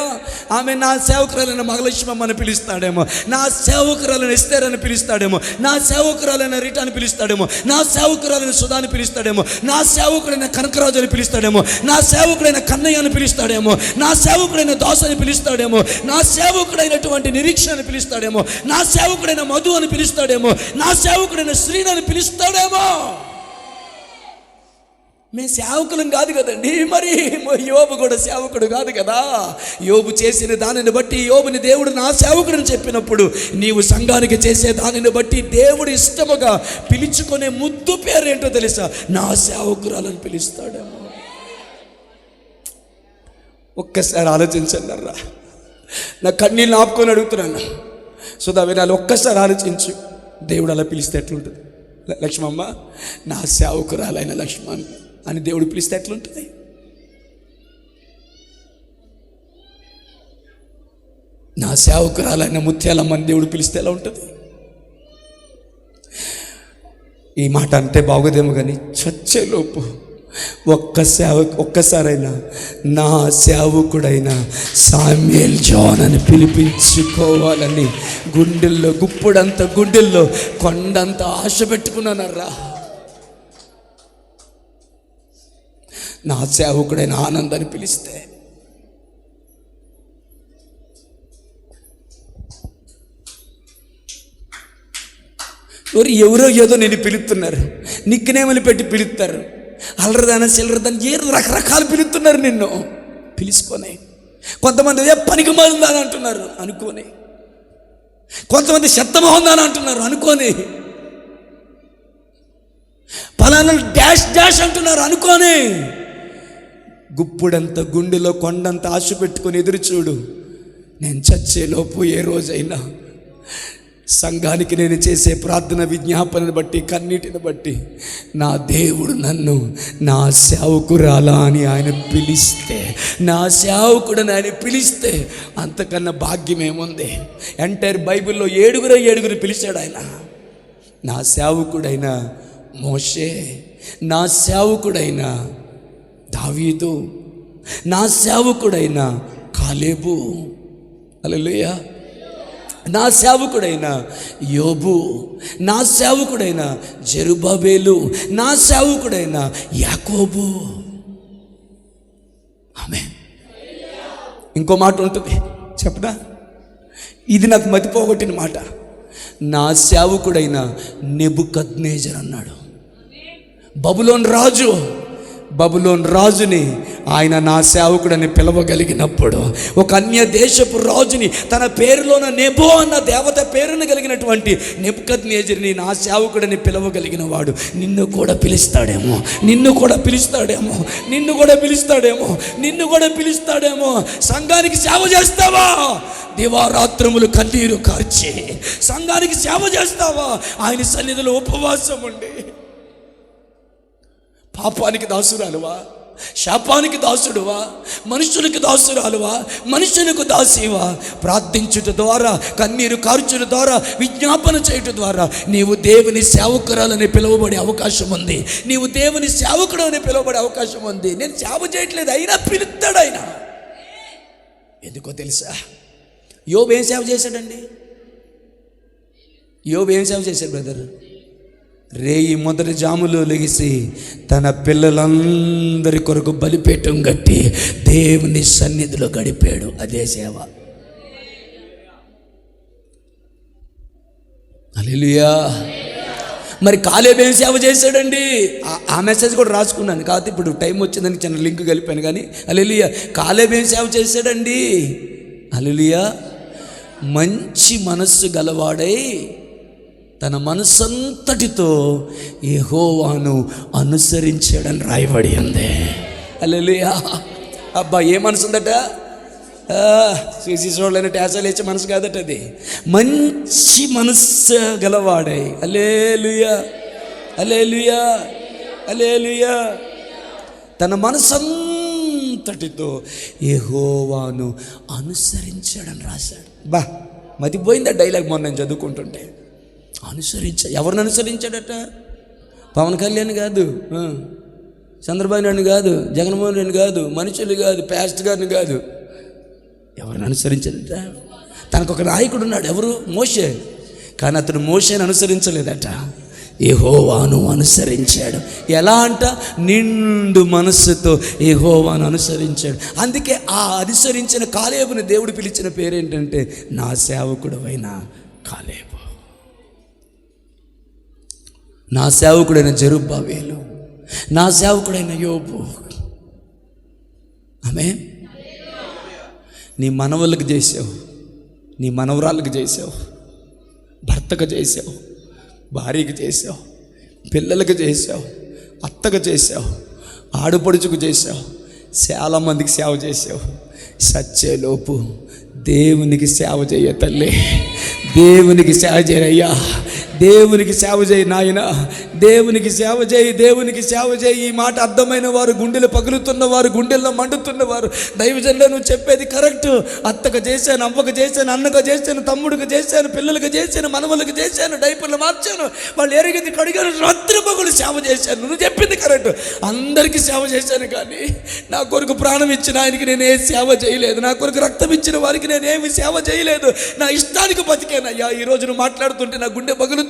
ఆమె నా సేవకురాలైన మహాలక్ష్మమ్మ అని పిలుస్తాడేమో, నా సేవకురాలైన ఎస్తేర్ అని పిలుస్తాడేమో, నా సేవకురాలైన రీటా అని పిలుస్తాడేమో, నా సేవకురాలైన సుధా అని పిలుస్తాడేమో, నా సేవకుడైన కనకరాజు అని పిలుస్తాడేమో, నా సేవకుడైన కన్నయ్య అని పిలుస్తాడేమో, నా సేవకుడైన దాసు అని పిలుస్తాడేమో, నా సేవకుడైనటువంటి నిరీక్షణ అని పిలుస్తాడేమో, నా సేవకుడైన మధు అని పిలుస్తాడేమో, నా సేవకుడైన శ్రీని అని పిలుస్తాడేమో. మేము సేవకులం కాదు కదండి. మరి యోబు కూడా సేవకుడు కాదు కదా. యోబు చేసిన దానిని బట్టి యోబుని దేవుడు నా సేవకుడని చెప్పినప్పుడు, నీవు సంఘానికి చేసే దానిని బట్టి దేవుడు ఇష్టముగా పిలుచుకునే ముద్దు పేరేంటో తెలుసా? నా సేవకురాలని పిలుస్తాడేమో. ఒక్కసారి ఆలోచించన్నారా? నా కన్నీళ్ళు ఆపుకొని అడుగుతున్నాను, సుధా వినాలి. ఒక్కసారి ఆలోచించు, దేవుడు అలా పిలిస్తే ఎట్లుంటుంది? లక్ష్మమ్మ, నా సేవకురాలైన లక్ష్మణ్ అని దేవుడు పిలిస్తే ఎట్లుంటుంది? నా సేవకురాలైన ముత్యాలమ్మని దేవుడు పిలిస్తే ఎలా ఉంటుంది? ఈ మాట అంటే బాగోదేమో కానీ చచ్చేలోపు ఒక్కసారైనా నా సేవకుడైన సామ్యుయేల్ జాన్ అని పిలిపించుకోవాలని గుండెల్లో గుండెల్లో కొండంత ఆశ పెట్టుకున్నానరా. నా సేవకుడైన ఆనందాన్ని పిలిస్తే ఎవరో ఏదో నేను పిలుస్తున్నారు, నిక్నేమని పెట్టి పిలుస్తారు, అల్లరదాన చిల్లరదాన్ని ఏదో రకరకాలు పిలుస్తున్నారు నిన్ను పిలుచుకొని. కొంతమంది పనికి మారిందని అంటున్నారు అనుకోని, కొంతమంది శబ్దమోహందని అంటున్నారు అనుకోని, పలానా డాష్ డాష్ అంటున్నారు అనుకోని. గుప్పుడంత గుండెలో కొండంత ఆశ పెట్టుకొని ఎదురు చూడు. నేను చచ్చేలోపు ఏ రోజైనా సంఘానికి నేను చేసే ప్రార్థన విజ్ఞాపనను బట్టి, కన్నీటిని బట్టి నా దేవుడు నన్ను నా సేవకురాలా అని ఆయన పిలిస్తే, నా సేవకుడని ఆయన పిలిస్తే అంతకన్నా భాగ్యం ఏముంది? ఎంటైర్ బైబిల్లో ఏడుగురు పిలిచాడు ఆయన. నా సేవకుడైన మోషే, నా సేవకుడైన దావీదు, నా సేవకుడైన కాలేబు, హల్లెలూయా, నా సేవకుడైన యోబు, నా సేవకుడైన జెరుబ్బాబెలు, నా సేవకుడైన యాకోబు. ఆమేన్. ఇంకో మాట ఉంటుంది చెప్పనా, ఇది నాకు మతిపోగొట్టిన మాట. నా సేవకుడైన నెబుకద్నెజర్ అన్నాడు. బబులోన్ రాజుని ఆయన నా సేవకుడని పిలవగలిగినప్పుడు, ఒక అన్య దేశపు రాజుని తన పేరులోన నెబో అన్న దేవత పేరును కలిగినటువంటి నెబుకద్నెజర్ని నా సేవకుడని పిలవగలిగిన వాడు నిన్ను కూడా పిలుస్తాడేమో, నిన్ను కూడా పిలుస్తాడేమో. సంఘానికి సేవ చేస్తావా? దివారాత్రములు కన్నీరు కార్చి సంఘానికి సేవ చేస్తావా? ఆయన సన్నిధిలో ఉపవాసం ఉండి పాపానికి దాసురాలువా, శాపానికి దాసుడువా, మనుషులకు దాసురాలువా, మనుషులకు దాసివా? ప్రార్థించుట ద్వారా, కన్నీరు కార్చుట ద్వారా, విజ్ఞాపన చేయుట ద్వారా నీవు దేవుని సేవకురాలని పిలువబడే అవకాశం ఉంది. నీవు దేవుని సేవకుడు అని పిలువబడే అవకాశం ఉంది. నేను సేవ చేయట్లేదు, అయినా పిలుస్తాడు ఆయన. ఎందుకో తెలుసా? యోబు ఏం సేవ చేశాడండి? యోబు ఏం సేవ చేశాడు బ్రదర్? రేయి మొదటి జాములో లెగిసి తన పిల్లలందరి కొరకు బలిపీఠం కట్టి దేవుని సన్నిధిలో గడిపాడు. అదే సేవ. హల్లెలూయా. మరి కాలేబు ఏం సేవ చేశాడండి? ఆ మెసేజ్ కూడా రాసుకున్నాను, కాకపోతే ఇప్పుడు టైం వచ్చిందని చిన్న లింక్ కలిపాను. కానీ హల్లెలూయా, కాలేబు ఏం సేవ చేశాడండి? హల్లెలూయా, మంచి మనస్సు గలవాడై తన మనసంతటితో యెహోవాను అనుసరించాడని రాయబడి ఉంది. హల్లెలూయా. అబ్బా, ఏ మనసు ఉందట? చూడలేని టేసాలు వేసే మనసు కాదట అది. మంచి మనస్సు గలవాడై, హల్లెలూయా, హల్లెలూయా, హల్లెలూయా, తన మనసంతటితో యెహోవాను అనుసరించాడని రాశాడు. బా, మతిపోయిందా డైలాగ్ మొన్న నేను చదువుకుంటుంటే. ఎవరిని అనుసరించాడట? పవన్ కళ్యాణ్ కాదు, చంద్రబాబు నాయుడు కాదు, జగన్మోహన్ రెడ్డి కాదు, మనుషులు కాదు, పాస్టర్ గారిని కాదు. ఎవరిని అనుసరించాడట? తనకు ఒక నాయకుడు ఉన్నాడు, ఎవరు? మోషే. కానీ అతను మోషేని అనుసరించలేదట, యెహోవాను అనుసరించాడు. ఎలా అంట? నిండు మనస్సుతో యెహోవాను అనుసరించాడు. అందుకే ఆ అనుసరించిన కాలేబుని దేవుడు పిలిచిన పేరేంటంటే నా సేవకుడవైన కాలేబు, నా సేవకుడైన జెరుబ్బాబెలు, నా సేవకుడైన యోబు. ఆమేన్. నీ మనవళ్ళకి చేసావు, నీ మనవరాళ్ళకి చేసావు, భర్తకు చేసావు, భార్యకు చేసావు, పిల్లలకు చేసావు, అత్తకు చేసావు, ఆడపడుచుకు చేసావు, చాలామందికి సేవ చేసావు. సచ్చేలోపు దేవునికి సేవ చేయ తల్లి. దేవునికి సేవ చేయయ్యా, దేవునికి సేవ చేయి నాయన, దేవునికి సేవ చేయి, దేవునికి సేవ చేయి. ఈ మాట అర్థమైన వారు, గుండెలు పగులుతున్నవారు, గుండెల్లో మండుతున్నవారు, దైవజనులు నువ్వు చెప్పేది కరెక్ట్. అత్తకు చేశాను, అవ్వకు చేశాను, అన్నకు చేశాను, తమ్ముడికి చేశాను, పిల్లలకు చేశాను, మనవలకు చేశాను, డైపర్లు మార్చాను, వాళ్ళు ఎరిగింది కడిగాను, రాత్రి పగులు సేవ చేశాను. నువ్వు చెప్పింది కరెక్ట్, అందరికీ సేవ చేశాను. కానీ నా కొరకు ప్రాణం ఇచ్చిన ఆయనకి నేను ఏ సేవ చేయలేదు, నా కొరకు రక్తం ఇచ్చిన వారికి నేను ఏమి సేవ చేయలేదు, నా ఇష్టానికి బతికానయ్యా. ఈరోజు నువ్వు మాట్లాడుతుంటే నా గుండె పగులుతుంది.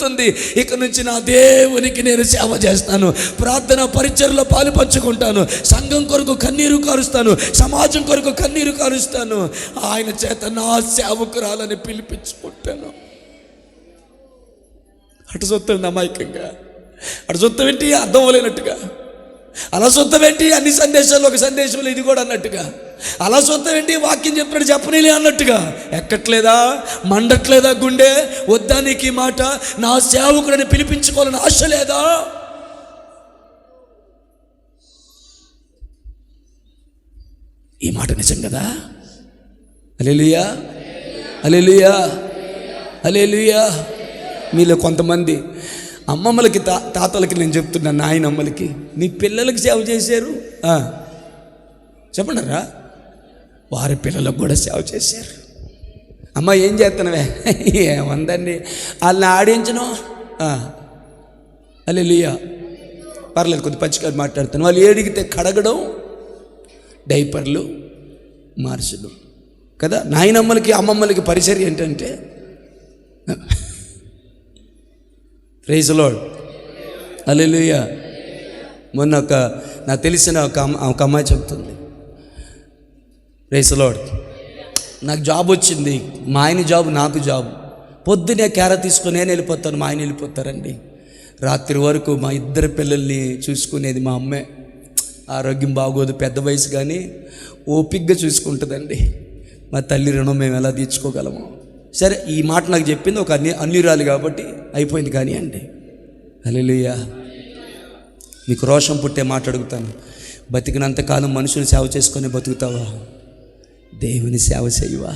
ఇక నుంచి నా దేవునికి నేను సేవ చేస్తాను, ప్రార్థన పరిచర్లో పాలు పంచుకుంటాను, సంఘం కొరకు కన్నీరు కారుస్తాను, సమాజం కొరకు కన్నీరు కారుస్తాను, ఆయన చేత నా సేవకురాలని పిలిపించుకుంటాను. అటు సొత్తం అమాయకంగా, అటు సొత్తం ఏంటి అర్థం అవ్వలేనట్టుగా, అలా సొత్తం ఏంటి అన్ని సందేశాల్లో ఒక సందేశంలో ఇది కూడా అన్నట్టుగా, అలా సొంతం ఏంటి వాక్యం చెప్పినట్టు చెప్పనీలే అన్నట్టుగా, ఎక్కట్లేదా, మండట్లేదా గుండె? వద్దా నీకు ఈ మాట? నా సేవకుడిని పిలిపించుకోవాలని ఆశ లేదా? ఈ మాట నిజం కదా? హల్లెలూయా, హల్లెలూయా, హల్లెలూయా. మీలో కొంతమంది అమ్మమ్మలకి తాతలకి నేను చెప్తున్నాను, నాయనమ్మలకి, మీ పిల్లలకి సేవ చేశారు చెప్పండిరా, వారి పిల్లలకు కూడా సేవ చేశారు. అమ్మ ఏం చేస్తున్నావే? ఏమందండి వాళ్ళని ఆడించను. హల్లెలూయా, పర్లేదు, కొద్ది పచ్చికారు మాట్లాడుతాను. వాళ్ళు ఏడిగితే కడగడం, డైపర్లు మార్చడం కదా. నాయనమ్మలకి అమ్మమ్మలకి పరిచర్య ఏంటంటే, ప్రైజ్ ది లార్డ్, హల్లెలూయా. మొన్న నాకు తెలిసిన ఒక అమ్మాయి చెప్తుంది, ప్రైజ్ ది లార్డ్, నాకు జాబ్ వచ్చింది, మా ఆయన జాబ్ నాకు జాబ్, పొద్దునే క్యారెట్ తీసుకొని నేను వెళ్ళిపోతాను, మా ఆయన వెళ్ళిపోతారండి, రాత్రి వరకు మా ఇద్దరు పిల్లల్ని చూసుకునేది మా అమ్మే. ఆరోగ్యం బాగోదు, పెద్ద వయసు, కానీ ఓపిగ్గా చూసుకుంటుందండి. మా తల్లి రుణం మేము ఎలా తీర్చుకోగలము? సరే, ఈ మాట నాకు చెప్పింది ఒక అన్యురాలు కాబట్టి అయిపోయింది. కానీ అండి, హల్లెలూయా, మీకు రోషం పుట్టే మాట అడుగుతాను. బతికినంతకాలం మనుషులు సేవ చేసుకొని బతుకుతావా? దేవుని సేవ చేయవా?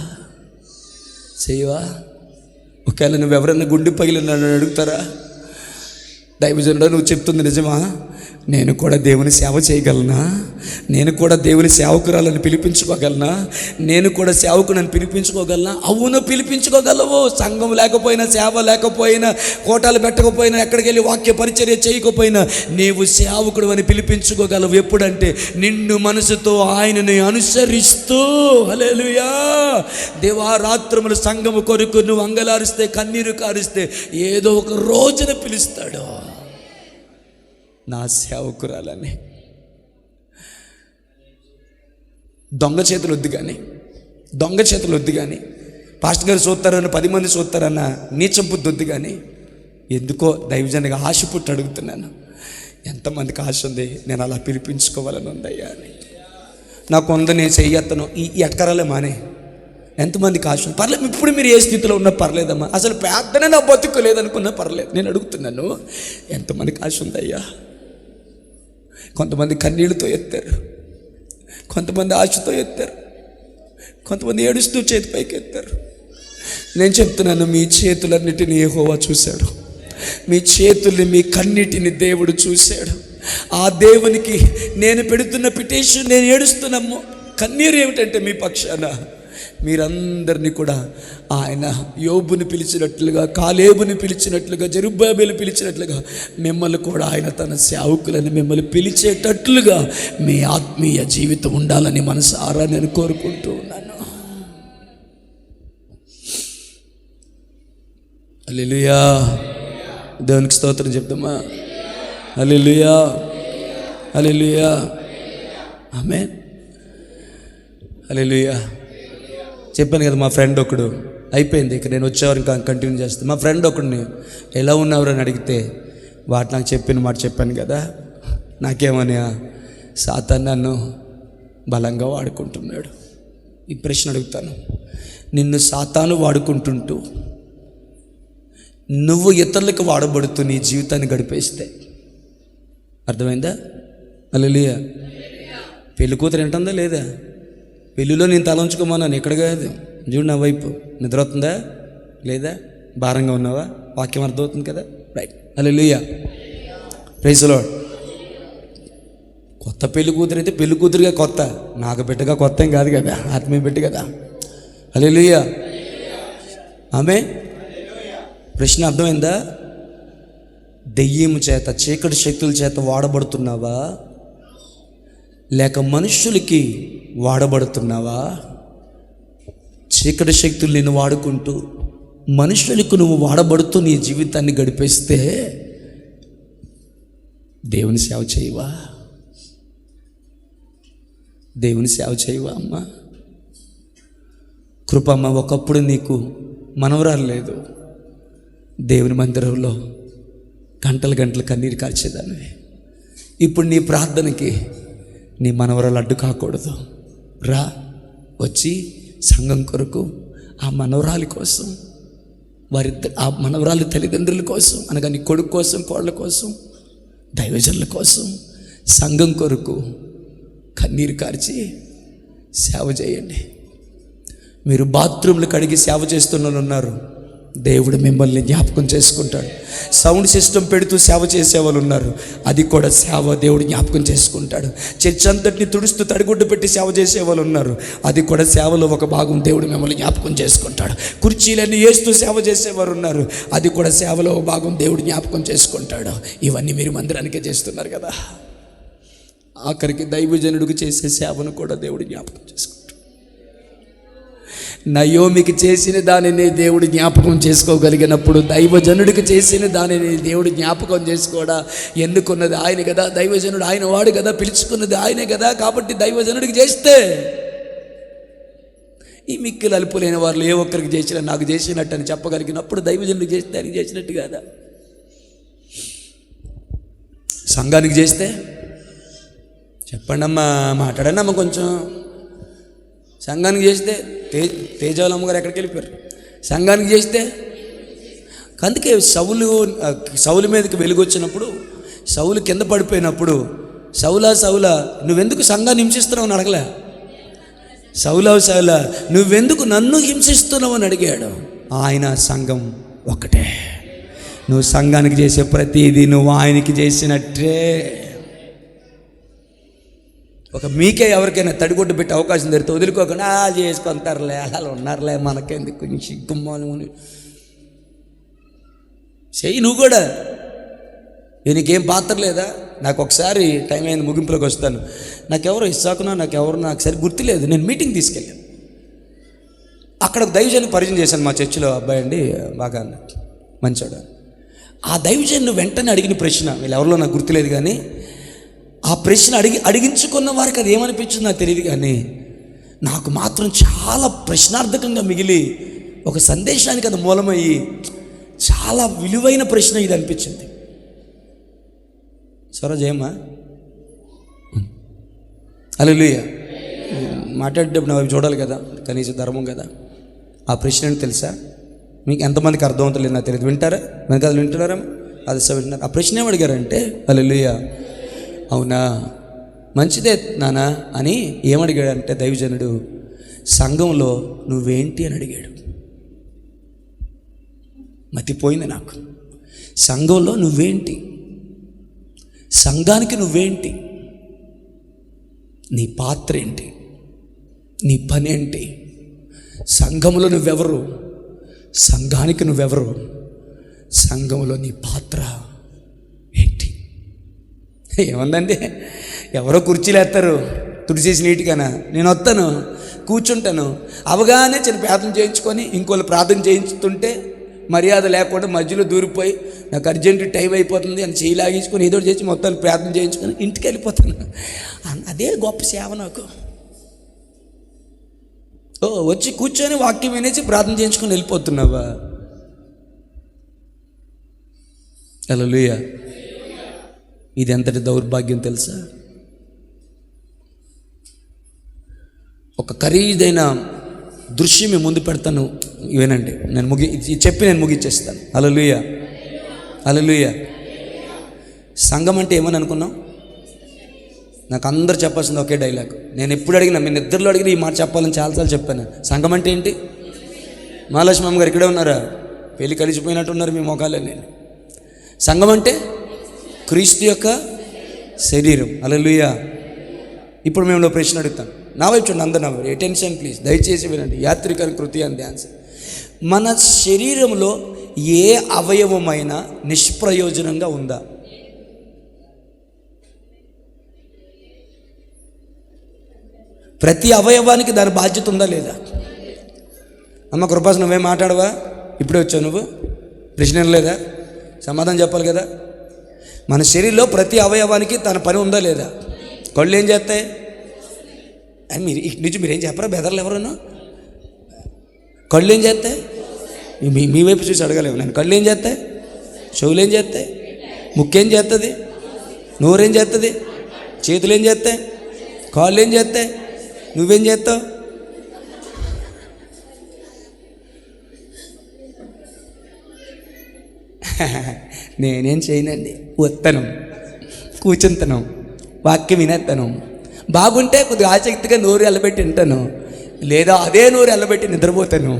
ఒకవేళ నువ్వు ఎవరన్నా గుండె పగిలి నన్ను అడుగుతారా? దైవజనుడా, నువ్వు చెప్తుంది నిజమా? నేను కూడా దేవుని సేవ చేయగలనా? నేను కూడా దేవుని సేవకురాలను పిలిపించుకోగలనా? నేను కూడా సేవకులను పిలిపించుకోగలనా? అవును, పిలిపించుకోగలవు. సంఘం లేకపోయినా, సేవ లేకపోయినా, కోటాలు పెట్టకపోయినా, ఎక్కడికి వెళ్ళి వాక్య పరిచర్య చేయకపోయినా నీవు సేవకుడు అని పిలిపించుకోగలవు. ఎప్పుడంటే నిన్ను మనసుతో ఆయనని అనుసరిస్తూ. హల్లెలూయా. దేవారాత్రములు సంఘము కొరకు నువ్వు అంగలారిస్తే, కన్నీరు కారిస్తే ఏదో ఒక రోజున పిలుస్తాడు నా సేవకురాలని. దొంగ చేతులు వద్దు కానీ పాస్టర్ గారు చూస్తారని 10 మంది చూస్తారన్న నీచం బుద్ధి వద్దు. కానీ ఎందుకో దైవజనుగా ఆశ పుట్టి అడుగుతున్నాను, ఎంతమందికి ఆశ ఉంది నేను అలా పిలిపించుకోవాలని ఉందయ్యా అని. నాకు ఉంది, నేను చెయ్యత్తను, ఈ ఎక్కరాలే మానే. ఎంతమందికి ఆశ ఉంది? పర్లేదు, ఇప్పుడు మీరు ఏ స్థితిలో ఉన్నా పర్లేదమ్మా, అసలు ప్రార్థన నా బతుకు లేదనుకున్నా పర్లేదు. నేను అడుగుతున్నాను, ఎంతమందికి ఆశ ఉందయ్యా? కొంతమంది కన్నీళ్ళతో ఎత్తారు, కొంతమంది ఆశతో ఎత్తారు, కొంతమంది ఏడుస్తూ చేతి పైకి ఎత్తారు. నేను చెప్తున్నాను, మీ చేతులన్నిటిని యెహోవా చూశాడు, మీ చేతుల్ని, మీ కన్నిటిని దేవుడు చూశాడు. ఆ దేవునికి నేను పెడుతున్న పిటిషన్, నేను ఏడుస్తున్నాము కన్నీరు ఏమిటంటే, మీ పక్షాన మీరందరినీ కూడా ఆయన యోబుని పిలిచినట్లుగా, కాలేబుని పిలిచినట్లుగా, జెరుబ్బాబెలు పిలిచినట్లుగా మిమ్మల్ని కూడా ఆయన తన సేవకులని మిమ్మల్ని పిలిచేటట్లుగా మీ ఆత్మీయ జీవితం ఉండాలని మనసారా నేను కోరుకుంటూ ఉన్నాను. హల్లెలూయా. దేవునికి స్తోత్రం చెప్తామా? హల్లెలూయా, హల్లెలూయా, ఆమేన్, హల్లెలూయా. చెప్పాను కదా, మా ఫ్రెండ్ ఒకడు, అయిపోయింది ఇక నేను వచ్చేవారు ఇంకా కంటిన్యూ చేస్తాను. మా ఫ్రెండ్ ఒకడిని ఎలా ఉన్నవారు అని అడిగితే వాడు నాకు చెప్పిన మాట చెప్పాను కదా, నాకేమని, సాతాను నన్ను బలంగా వాడుకుంటున్నాడు. ఈ ప్రశ్న అడుగుతాను, నిన్ను సాతాను వాడుకుంటుంటూ నువ్వు ఇతరులకు వాడబడుతూ నీ జీవితాన్ని గడిపేస్తే అర్థమైందా? హల్లెలూయా. పెళ్లి కూతురు వింటుందా లేదా? పెళ్ళిలో నేను తలంచుకోమన్నాను, ఇక్కడ కాదు, చూడు నా వైపు, నిద్ర వస్తుందా? లేదా? భారంగా ఉన్నావా? వాక్యం అర్థమవుతుంది కదా? Right. Hallelujah. Praise the lord. కొత్త పెళ్లి కూతురు అయితే పెళ్లి కూతురుగా కొత్త, నాకు బిడ్డగా కొత్త ఏం కాదు కదా, ఆత్మీయ బిడ్డ కదా. హల్లెలూయా. ఆమేన్. ప్రశ్న అర్థమైందా? దెయ్యం చేత, చీకటి శక్తుల చేత వాడబడుతున్నావా, లేక మనుషులకి వాడబడుతున్నావా? చీకటి శక్తులు నిన్ను వాడుకుంటూ మనుషులకు నువ్వు వాడబడుతూ నీ జీవితాన్ని గడిపేస్తే దేవుని సేవ చేయవా? దేవుని సేవ చేయవా అమ్మా? కృపమ్మ, ఒకప్పుడు నీకు మనవరాలు లేదు, దేవుని మందిరంలో గంటలు గంటలు కన్నీరు కార్చేదాన్ని. ఇప్పుడు నీ ప్రార్థనకి నీ మనవరాలు అడ్డు కాకూడదు. రా, వచ్చి సంఘం కొరకు, ఆ మనవరాలి కోసం, ఆ మనవరాలి తల్లిదండ్రుల కోసం, అనగా నీ కొడుకు కోసం, కోళ్ళ కోసం, దైవజనుల కోసం, సంఘం కొరకు కన్నీరు కార్చి సేవ చేయండి. మీరు బాత్రూమ్లు కడిగి సేవ చేస్తున్న వాళ్ళు ఉన్నారు, దేవుడు మిమ్మల్ని జ్ఞాపకం చేసుకుంటాడు. సౌండ్ సిస్టమ్ పెడుతూ సేవ చేసేవాళ్ళు ఉన్నారు, అది కూడా సేవ దేవుడు జ్ఞాపకం చేసుకుంటాడు. చర్చ్ అంతటిని తుడుస్తూ తడిగుడ్డు పెట్టి సేవ చేసేవాళ్ళు ఉన్నారు, అది కూడా సేవలో ఒక భాగం, దేవుడు మిమ్మల్ని జ్ఞాపకం చేసుకుంటాడు. కుర్చీలన్నీ వేస్తూ సేవ చేసేవారు ఉన్నారు, అది కూడా సేవలో ఒక భాగం, దేవుడు జ్ఞాపకం చేసుకుంటాడు. ఇవన్నీ మీరు మందిరానికే చేస్తున్నారు కదా. ఆఖరికి దైవజనుడికి చేసే సేవను కూడా దేవుడు జ్ఞాపకం చేసుకుంటాడు. నయోమికి చేసిన దానిని దేవుడు జ్ఞాపకం చేసుకోగలిగినప్పుడు దైవజనుడికి చేసిన దానిని దేవుడు జ్ఞాపకం చేసుకోడా? ఎన్నుకున్నది ఆయన కదా, దైవజనుడు ఆయన వాడు కదా, పిలుచుకున్నది ఆయనే కదా. కాబట్టి దైవజనుడికి చేస్తే ఈ మిక్కిలు అలుపులేని వారు ఏ ఒక్కరికి చేసినా నాకు చేసినట్టు అని చెప్పగలిగినప్పుడు దైవజనుడికి చేస్తే ఆయనకి చేసినట్టు కదా. సంఘానికి చేస్తే చెప్పండి అమ్మా, మాట్లాడండి అమ్మ కొంచెం. సంఘానికి చేస్తే తేజాలమ్మ గారు ఎక్కడికి వెళ్ళిపోయారు? సంఘానికి చేస్తే అందుకే సౌలు మీదకి వెలుగు వచ్చినప్పుడు, సౌలు కింద పడిపోయినప్పుడు, సౌలా నువ్వెందుకు సంఘాన్ని హింసిస్తున్నావు అని అడగలే. సౌలా నువ్వెందుకు నన్ను హింసిస్తున్నావు అని అడిగాడు. ఆయన సంఘం ఒక్కటే. నువ్వు సంఘానికి చేసే ప్రతిదీ నువ్వు ఆయనకి చేసినట్టే. ఒక మీకే ఎవరికైనా తడిగుడ్డు పెట్టే అవకాశం దొరికితే వదులుకోకుండా చేసుకుంటారులే, అలా ఉన్నారులే, మనకేంది కొంచెం సిగ్గుమ్మాను చెయ్యి నువ్వు కూడా. నీకేం పాత్ర లేదా? నాకు ఒకసారి టైం అయింది, ముగింపులోకి వస్తాను. నాకెవరో ఇస్సాకునా నాకు సరి గుర్తులేదు, నేను మీటింగ్ తీసుకెళ్ళాను. అక్కడ ఒక దైవజన్ని పరిచయం చేశాను మా చర్చిలో. అబ్బాయి అండి బాగా మంచోడు. ఆ దైవజన్ను వెంటనే అడిగిన ప్రశ్న, వీళ్ళు ఎవరిలో నాకు గుర్తులేదు కానీ, ఆ ప్రశ్న అడిగించుకున్న వారికి అది ఏమనిపించింది నాకు తెలియదు కానీ, నాకు మాత్రం చాలా ప్రశ్నార్థకంగా మిగిలి ఒక సందేశానికి అది మూలమయ్యి చాలా విలువైన ప్రశ్న ఇది అనిపించింది. సరోజేమ్మా, హల్లెలూయా. మాట్లాడేటప్పుడు అవి చూడాలి కదా, కనీస ధర్మం కదా. ఆ ప్రశ్న ఏంటి తెలుసా? మీకు ఎంతమందికి అర్థమవుతలేదు నాకు తెలియదు. వింటారా? వెనకాల వింటున్నారా? అది వింటున్నారు. ఆ ప్రశ్న ఏమి అడిగారంటే, హల్లెలూయా, అవునా మంచిదే నానా అని ఏమడిగాడంటే దైవజనుడు, సంఘంలో నువ్వేంటి అని అడిగాడు. మతిపోయింది నాకు. సంఘంలో నువ్వేంటి? సంఘానికి నువ్వేంటి? నీ పాత్ర ఏంటి? నీ పని ఏంటి? సంఘంలో నువ్వెవరు? సంఘానికి నువ్వెవరు? సంఘంలో నీ పాత్ర ఏంటి? ఏముందండి, ఎవరో కుర్చీలు వేస్తారు తుడిచేసి నీట్గానా, నేను వస్తాను కూర్చుంటాను, అవగానే చిన్న ప్రార్థన చేయించుకొని ఇంకోళ్ళు ప్రార్థన చేయించుతుంటే మర్యాద లేకుండా మధ్యలో దూరిపోయి నాకు అర్జెంటు టైం అయిపోతుంది అని చేయి లాగించుకొని ఏదో చేసి మొత్తాన్ని ప్రార్థన చేయించుకొని ఇంటికి వెళ్ళిపోతాను. అదే గొప్ప సేవ నాకు. వచ్చి కూర్చొని వాక్యం వినేసి ప్రార్థన చేయించుకొని వెళ్ళిపోతున్నావా? హల్లెలూయా. ఇది ఎంతటి దౌర్భాగ్యం తెలుసా? ఒక ఖరీదైన దృశ్యం మీ ముందు పెడతాను, వినండి. నేను ముగించేస్తాను. హల్లెలూయా, హల్లెలూయా. సంఘం అంటే ఏమని అనుకున్నాం? నాకు అందరు చెప్పాల్సింది ఒకే డైలాగ్. నేను ఎప్పుడు అడిగినా, మీ నిద్రలో అడిగిన ఈ మాట చెప్పాలని చాలాసార్లు చెప్పాను. సంఘం అంటే ఏంటి? మహాలక్ష్మి గారు ఇక్కడే ఉన్నారా? పెళ్ళి కలిసిపోయినట్టున్నారు మీ మొఖాలన్నీ. సంఘం అంటే క్రీస్తు యొక్క శరీరం. హల్లెలూయా. ఇప్పుడు మేము ప్రశ్న అడుగుతాం, నా వైపు చూడండి, అందరు నా వైపు, అటెన్షన్ ప్లీజ్, దయచేసి వినండి. యాత్రికర కృతి అని ధ్యానం. మన శరీరంలో ఏ అవయవమైనా నిష్ప్రయోజనంగా ఉందా? ప్రతి అవయవానికి దాని బాధ్యత ఉందా లేదా? అమ్మ కృపాస్, నువ్వేం మాట్లాడవా? ఇప్పుడే వచ్చావు నువ్వు, ప్రశ్న లేదా? సమాధానం చెప్పాలి కదా. మన శరీరంలో ప్రతి అవయవానికి తన పని ఉందా లేదా? కళ్ళు ఏం చేస్తాయి అని మీరు ఇటు నుంచి మీరేం చెప్పరా? బెదర్లు ఎవరన్నా కళ్ళు ఏం చేస్తాయి? మీ వైపు చూసి అడగలేము నేను. కళ్ళు ఏం చేస్తాయి? చెవులు ఏం చేస్తాయి? ముక్కేం చేస్తుంది? నోరేం చేస్తుంది? చేతులు ఏం చేస్తాయి? కాళ్ళు ఏం చేస్తాయి? నువ్వేం చేస్తావు? నేనేం చేయనండి. వస్తాను, కూర్చుంటాను, వాక్యం వినేస్తాను. బాగుంటే కొద్దిగా ఆసక్తిగా నోరు ఎల్లబెట్టి వింటాను, లేదా అదే నోరు ఎల్లబెట్టి నిద్రపోతాను.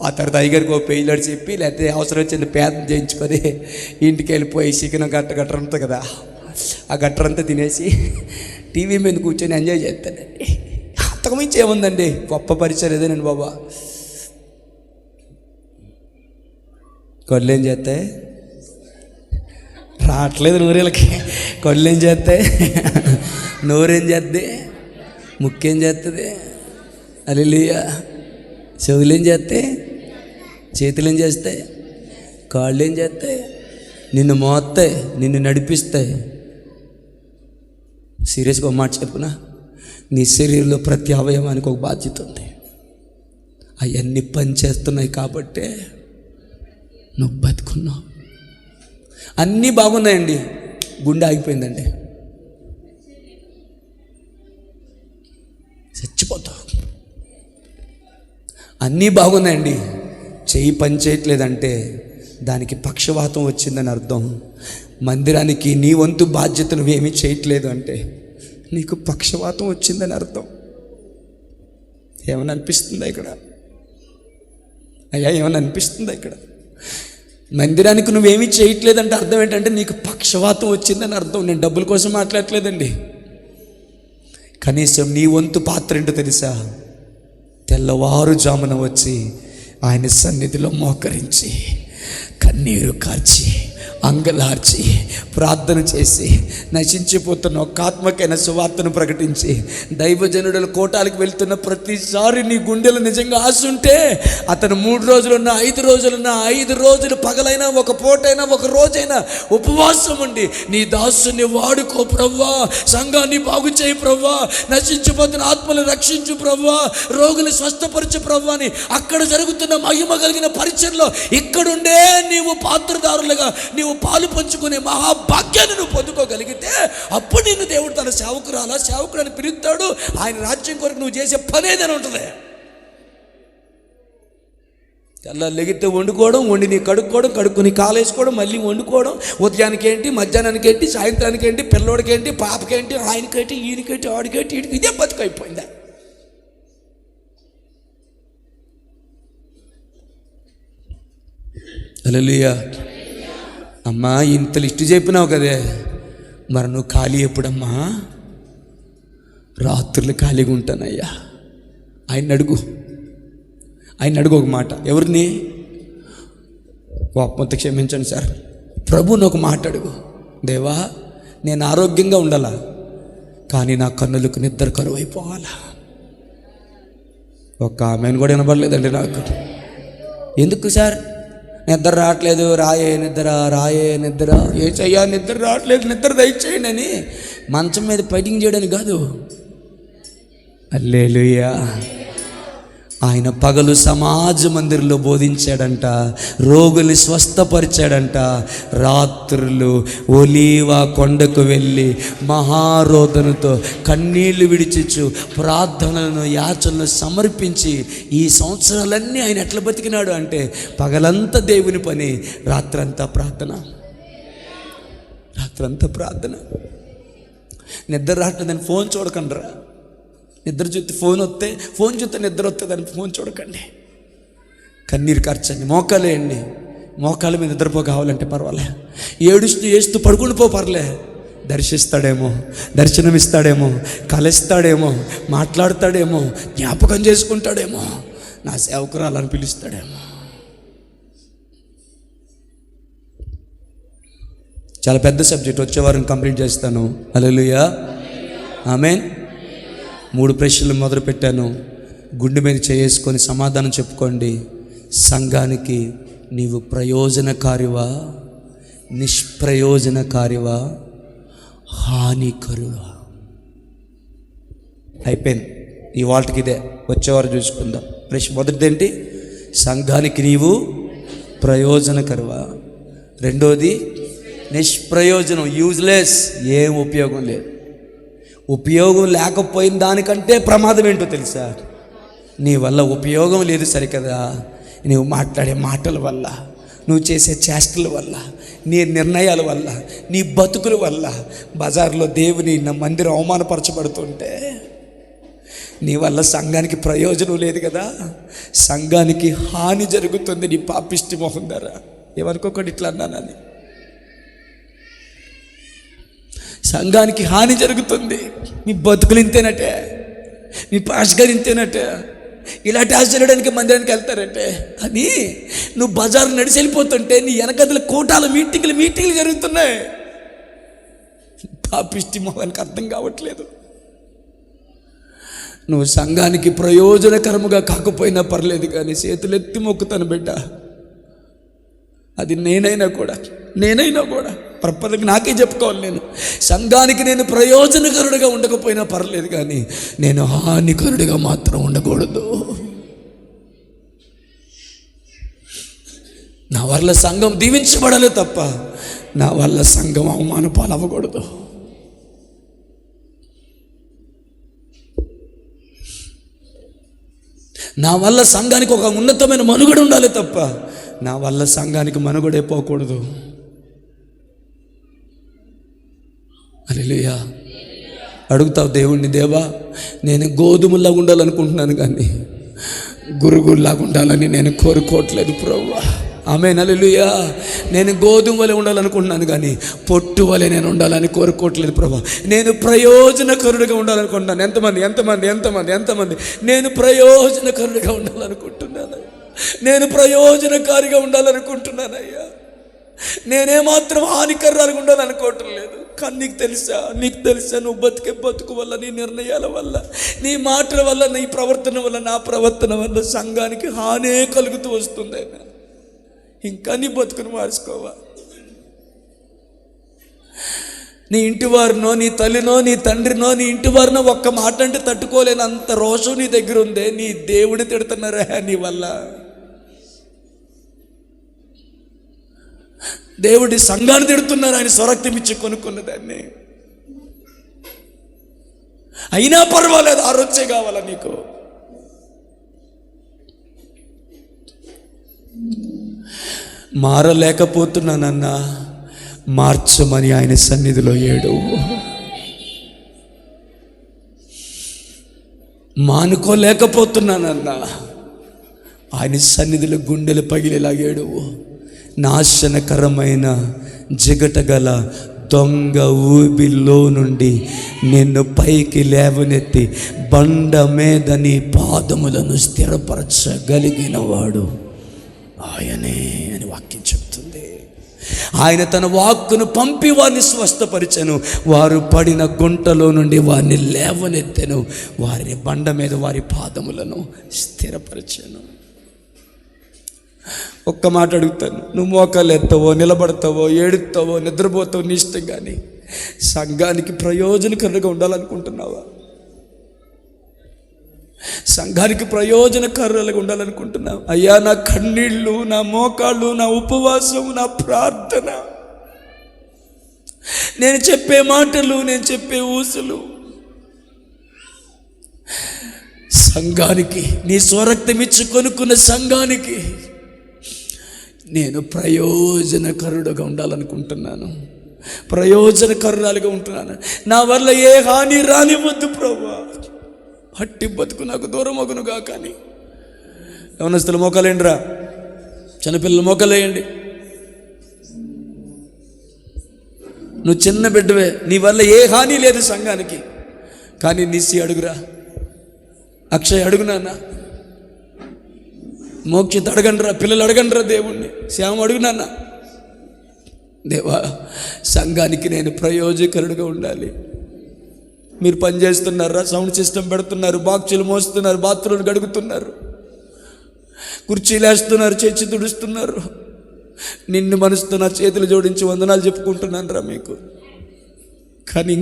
ఆ తర్వాత అయ్యగారికి ఒక పెయిలర్ చెప్పి, లేకపోతే అవసరం వచ్చింది పేదం చేయించుకొని ఇంటికి వెళ్ళిపోయి చికెన్ గట్ర ఉంటుంది కదా, ఆ గట్టరంతా తినేసి టీవీ మీద కూర్చొని ఎంజాయ్ చేస్తానండి. అంతకుమించి ఏముందండి, గొప్ప పరిచయం ఏదేనండి బాబా. కళ్ళు ఏం చేస్తాయి? రావట్లేదు నూరేళ్ళకి. కళ్ళు ఏం చేస్తాయి? నోరేం చేద్ది? ముక్కేం చేస్తుంది? హల్లెలూయా. చెవులు ఏం చేస్తాయి? చేతులు ఏం చేస్తాయి? కాళ్ళు ఏం చేస్తాయి? నిన్ను మోస్తాయి, నిన్ను నడిపిస్తాయి. సీరియస్గా ఒక మాట చెప్పునా, నీ శరీరంలో ప్రతి అవయవానికి ఒక బాధ్యత ఉంది. అవన్నీ పని చేస్తున్నాయి కాబట్టే నువ్వు బతుకున్నావు. అన్నీ బాగున్నాయండి, గుండె ఆగిపోయిందండి, చచ్చిపోతావు. అన్నీ బాగున్నాయండి, చెయ్యి పని చేయట్లేదంటే దానికి పక్షవాతం వచ్చిందని అర్థం. మందిరానికి నీ వంతు బాధ్యత నువ్వేమీ చేయట్లేదు అంటే నీకు పక్షవాతం వచ్చిందని అర్థం. ఏమని అనిపిస్తుందా ఇక్కడ? అయ్యా ఏమని అనిపిస్తుందా ఇక్కడ? మందిరానికి నువ్వేమీ చేయట్లేదంటే అర్థం ఏంటంటే నీకు పక్షవాతం వచ్చిందని అర్థం. నేను డబ్బుల కోసం మాట్లాడట్లేదండి. కనీసం నీ వంతు పాత్ర ఏంటో తెలుసా? తెల్లవారుజామున వచ్చి ఆయన సన్నిధిలో మోకరించి కన్నీరు కార్చి అంగలార్చి ప్రార్థన చేసి నశించిపోతున్న ఒక ఆత్మకైన సువార్తను ప్రకటించి దైవజనుడుల కోటాలకు వెళ్తున్న ప్రతిసారి నీ గుండెలు నిజంగా ఆశ ఉంటే అతను 3 రోజులున్నా 5 రోజులున్నా 5 రోజులు పగలైనా ఒక పూటైనా ఒక రోజైనా ఉపవాసం ఉండి నీ దాసుని వాడుకో ప్రవ్వా, సంఘాన్ని బాగు చేయి ప్రవ్వా, నశించిపోతున్న ఆత్మలు రక్షించు ప్రవ్వా, రోగులు స్వస్థపరచు ప్రవ్వా అని అక్కడ జరుగుతున్న మహిమ కలిగిన పరిచయంలో ఇక్కడుండే నీవు పాత్రదారులుగా నీవు పాలు పంచుకునే మహాభాగ్యాన్ని నువ్వు పొందుకోగలిగితే అప్పుడు నిన్ను దేవుడు తన సేవకురాని పిలుస్తాడు. ఆయన రాజ్యం కొరకు నువ్వు చేసే పని ఏదైనా ఉంటుంది. తెల్ల లెగితే వండుకోవడం, వండి నీ కడుక్కుని కాలేసుకోవడం, మళ్ళీ వండుకోవడం, ఉదయానికి ఏంటి, మధ్యాహ్నానికి ఏంటి, సాయంత్రానికి ఏంటి, పిల్లోడికి ఏంటి, పాపకేంటి, ఆయనకేంటి, ఈయనకేంటి, ఆడికేంటి, వీడికి ఇదే బతుకైపోయిందా? హల్లెలూయా. అమ్మా ఇంత లిస్ట్ చెప్పినావు కదే, మరి నువ్వు ఖాళీ ఎప్పుడమ్మా? రాత్రులు ఖాళీగా ఉంటానయ్యా. ఆయన అడుగు ఒక మాట. ఎవరిని? కోపంతో క్షమించండి సార్, ప్రభుని ఒక మాట అడుగు. దేవా, నేను ఆరోగ్యంగా ఉండాలా, కానీ నా కన్నులకు నిద్ర కరువు అయిపోవాలా. ఒక్క ఆమెను కూడా వినబడలేదండి నాకు. ఎందుకు సార్? నిద్ర రావట్లేదు, రాయే నిద్ర, ఏ చెయ్యా నిద్ర రావట్లేదు, నిద్ర దయచేయండి అని మంచం మీద ఫైటింగ్ చేయడానికి కాదు. హల్లెలూయా. ఆయన పగలు సమాజ మందిరంలో బోధించాడంట, రోగుల్ని స్వస్థపరిచాడంట. రాత్రులు ఒలీవ కొండకు వెళ్ళి మహారోదనతో కన్నీళ్లు విడిచిచ్చు ప్రార్థనలను యాచనలను సమర్పించి ఈ సంవత్సరాలన్నీ ఆయన ఎట్లా బతికినాడు అంటే పగలంతా దేవుని పని, రాత్రంతా ప్రార్థన. నిద్ర రావట్లేదని ఫోన్ చూడకండి రా. నిద్ర చూస్తే ఫోన్ చూస్తే నిద్ర వస్తుందని ఫోన్ చూడకండి. కన్నీరు కార్చండి, మోకాలేయండి. మోకాళ్ళ మీద నిద్రపో కావాలంటే పర్వాలే, ఏడుస్తూ ఏడుస్తూ పడుకుని పర్లే. దర్శిస్తాడేమో, దర్శనమిస్తాడేమో, కలుస్తాడేమో, మాట్లాడతాడేమో, జ్ఞాపకం చేసుకుంటాడేమో, నా సేవకురాలని పిలుస్తాడేమో. చాలా పెద్ద సబ్జెక్ట్, వచ్చే వారం కంప్లీట్ చేస్తాను. హల్లెలూయా, ఆమేన్. 3 ప్రశ్నలు మొదలు పెట్టాను. గుండె మీద చేసుకొని సమాధానం చెప్పుకోండి. సంఘానికి నీవు ప్రయోజనకారివా, నిష్ప్రయోజనకారివా, హానికరువా? అయిపోయింది. ఈ వాటికి ఇదే, వచ్చేవారు చూసుకుందాం. ప్రశ్న మొదటిదేంటి? సంఘానికి నీవు ప్రయోజనకరువా. రెండోది నిష్ప్రయోజనం, యూజ్లెస్, ఏం ఉపయోగం లేదు. ఉపయోగం లేకపోయిన దానికంటే ప్రమాదం ఏంటో తెలుసా? నీ వల్ల ఉపయోగం లేదు సరికదా, నువ్వు మాట్లాడే మాటల వల్ల, నువ్వు చేసే చేష్టల వల్ల, నీ నిర్ణయాల వల్ల, నీ బతుకుల వల్ల బజార్లో దేవుని నా మందిరం అవమానపరచబడుతుంటే నీ వల్ల సంఘానికి ప్రయోజనం లేదు కదా, సంఘానికి హాని జరుగుతుంది. నీ పాపిష్టి మొహం ధర ఏమనుకోకండి ఇట్లా అన్నానని. సంఘానికి హాని జరుగుతుంది. మీ బతుకులు ఇంతేనటే, మీ పాస్టర్ ఇంతేనటే, ఇలాంటి ఆశ్చర్యడానికి మందిరానికి వెళ్తారంటే అని నువ్వు బజారు నడిచి వెళ్ళిపోతుంటే నీ వెనకదల కోటాల మీటింగ్లు జరుగుతున్నాయి. పాపిష్టి మొహానికి అర్థం కావట్లేదు. నువ్వు సంఘానికి ప్రయోజనకరముగా కాకపోయినా పర్లేదు, కానీ చేతులెత్తి మొక్కుతాను బిడ్డ. అది నేనైనా కూడా ప్రపదకి నాకే చెప్పుకోవాలి. నేను సంఘానికి నేను ప్రయోజనకరుడిగా ఉండకపోయినా పర్లేదు, కానీ నేను హానికరుడిగా మాత్రం ఉండకూడదు. నా వల్ల సంఘం దీవించబడాలి తప్ప నా వల్ల సంఘం అవమాన పాలవ్వకూడదు. నా వల్ల సంఘానికి ఒక ఉన్నతమైన మనుగడ ఉండాలి తప్ప నా వల్ల సంఘానికి మనుగడే పోకూడదు. హల్లెలూయా. అడుగుతావు దేవుణ్ణి, దేవా నేను గోధుమలాగా ఉండాలనుకుంటున్నాను కానీ గురుగుల్లాగా ఉండాలని నేను కోరుకోవట్లేదు ప్రభువా. ఆమేన్, హల్లెలూయా. నేను గోధుమ వలె ఉండాలనుకుంటున్నాను కానీ పొట్టు వలె నేను ఉండాలని కోరుకోవట్లేదు ప్రభువా. నేను ప్రయోజనకరుడిగా ఉండాలనుకుంటున్నాను. ఎంతమంది నేను ప్రయోజనకరుడిగా ఉండాలనుకుంటున్నాను. నేను ప్రయోజనకారిగా ఉండాలనుకుంటున్నానయ్యా. నేనేమాత్రం హానికరాలుగా ఉండాలనుకోవటం లేదు. కానీ నీకు తెలుసా నువ్వు బతికే బతుకు వల్ల, నీ నిర్ణయాల వల్ల, నీ మాటల వల్ల, నీ ప్రవర్తన వల్ల, నా ప్రవర్తన వల్ల సంఘానికి హానే కలుగుతూ వస్తుంది. అయినా ఇంకా నీ బతుకును మార్చుకోవా? నీ ఇంటి వారినో, నీ తల్లినో, నీ తండ్రినో, నీ ఇంటి వారినో ఒక్క మాట అంటే తట్టుకోలేని అంత రోషం నీ దగ్గర ఉందే. నీ దేవుడి తిడుతున్నారా నీ వల్ల? దేవుడి సంఘాన్ని తిడుతున్నారు ఆయన స్వరక్తం ఇచ్చి కొనుక్కున్న దాన్ని. అయినా పర్వాలేదు, ఆరోగ్యం కావాలా నీకు? మారలేకపోతున్నానన్నా మార్చమని ఆయన సన్నిధిలో ఏడు. మానుకోలేకపోతున్నానన్నా ఆయన సన్నిధిలో గుండెలు పగిలేలాగేడు. నాశనకరమైన జిగటగల దొంగ ఊబిలో నుండి నిన్ను పైకి లేవనెత్తి బండ మీద నీ పాదములను స్థిరపరచగలిగిన వాడు ఆయనే అని వాక్యం చెప్తుంది. ఆయన తన వాక్కును పంపి వారిని స్వస్థపరిచెను. వారు పడిన గుంటలో నుండి వారిని లేవనెత్తెను. వారిని బండ మీద వారి పాదములను స్థిరపరిచెను. ఒక్క మాట అడుగుతాను, నువ్వు మోకాలు ఎత్తావో, నిలబడతావో, ఏడుతావో, నిద్రపోతావో నీ ఇష్టం, కానీ సంఘానికి ప్రయోజనకరంగా ఉండాలనుకుంటున్నావా? సంఘానికి ప్రయోజనకరంగా ఉండాలనుకుంటున్నావు? అయ్యా, నా కన్నీళ్ళు, నా మోకాళ్ళు, నా ఉపవాసం, నా ప్రార్థన, నేను చెప్పే మాటలు, నేను చెప్పే ఊసులు సంఘానికి, నీ స్వరక్తం ఇచ్చి కొనుక్కున్న సంఘానికి నేను ప్రయోజనకరుడుగా ఉండాలనుకుంటున్నాను, ప్రయోజనకరురాలుగా ఉంటున్నాను. నా వల్ల ఏ హాని రానివద్దు ప్రభువా. హట్టి బతుకు నాకు దూరం అగునుగా, కానీ యవనస్తులు మోకాలేండిరా, చిన్నపిల్లలు మోకాలేయండి. నువ్వు చిన్న బిడ్డవే, నీ వల్ల ఏ హాని లేదు సంఘానికి. కానీ నిస్సి అడుగురా, అక్షయ్ అడుగు నాన్న, మోక్షిత్ అడగండిరా, పిల్లలు అడగండిరా దేవుణ్ణి, శ్యామ అడుగు నాన్న. దేవా, సంఘానికి నేను ప్రయోజకరుడుగా ఉండాలి. మీరు పని చేస్తున్నారా, సౌండ్ సిస్టమ్ పెడుతున్నారు, బాక్సులు మోస్తున్నారు, బాత్రూమ్లు గడుగుతున్నారు, కుర్చీలు వేస్తున్నారు, చేసి తుడుస్తున్నారు. నిన్ను మనసుతో నా చేతులు జోడించి వందనాలు చెప్పుకుంటున్నాను రా మీకు. కానీ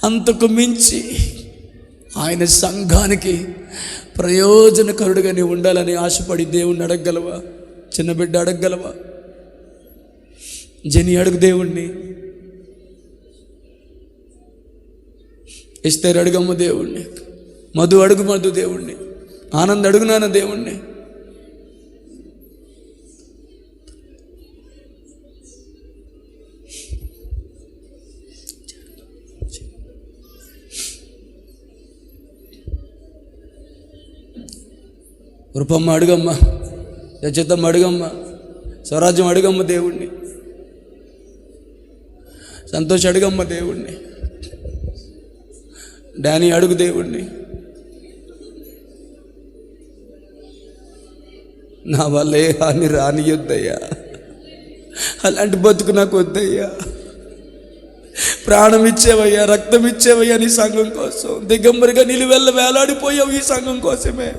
అంతకు మించి ఆయన సంఘానికి ప్రయోజనకరుడుగా నీవు ఉండాలని ఆశపడి దేవుణ్ణి అడగగలవా? చిన్న బిడ్డ అడగగలవా? జని అడుగు దేవుణ్ణి, ఎస్తేరు అడుగమ్మ దేవుణ్ణి, మధు అడుగు మధు దేవుణ్ణి, ఆనంద్ అడుగునాన దేవుణ్ణి. రూపమ్మ అడుగమ్మ, రచితమ్మ అడుగమ్మ, స్వరాజ్యం అడుగమ్మ దేవుణ్ణి, సంతోష్ అడుగమ్మ దేవుణ్ణి, డానీ అడుగు దేవుణ్ణి. నా వల్ల ఏ హాని రానియొద్దయ్యా, అలాంటి బతుకు నాకు వద్దయ్యా. ప్రాణం ఇచ్చేవయ్యా, రక్తం ఇచ్చేవయ్యా నీ సంఘం కోసం. దిగంబరిగా నిలువెల్ల వేలాడిపోయావు ఈ సంఘం కోసమే.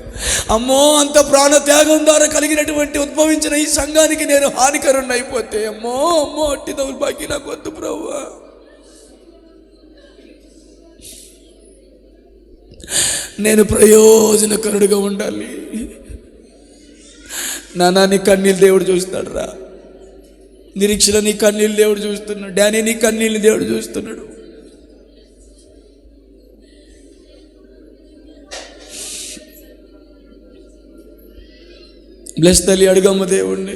అమ్మో, అంత ప్రాణ త్యాగం ద్వారా కలిగినటువంటి ఉద్భవించిన ఈ సంఘానికి నేను హానికరుణ్ణి అయిపోతే అమ్మో అట్టి దౌర్భాగ్యం నాకు వద్దు ప్రభువా. నేను ప్రయోజనకరుడుగా ఉండాలి. నాన్న, నీ కన్నీళ్ళు దేవుడు చూస్తాడు రా. నిరీక్షణ నీ కన్నీళ్ళు దేవుడు చూస్తున్నాడు. డానీ నీ కన్నీళ్ళు దేవుడు చూస్తున్నాడు. బ్లెస్ తల్లి అడుగమ్మ దేవుణ్ణి.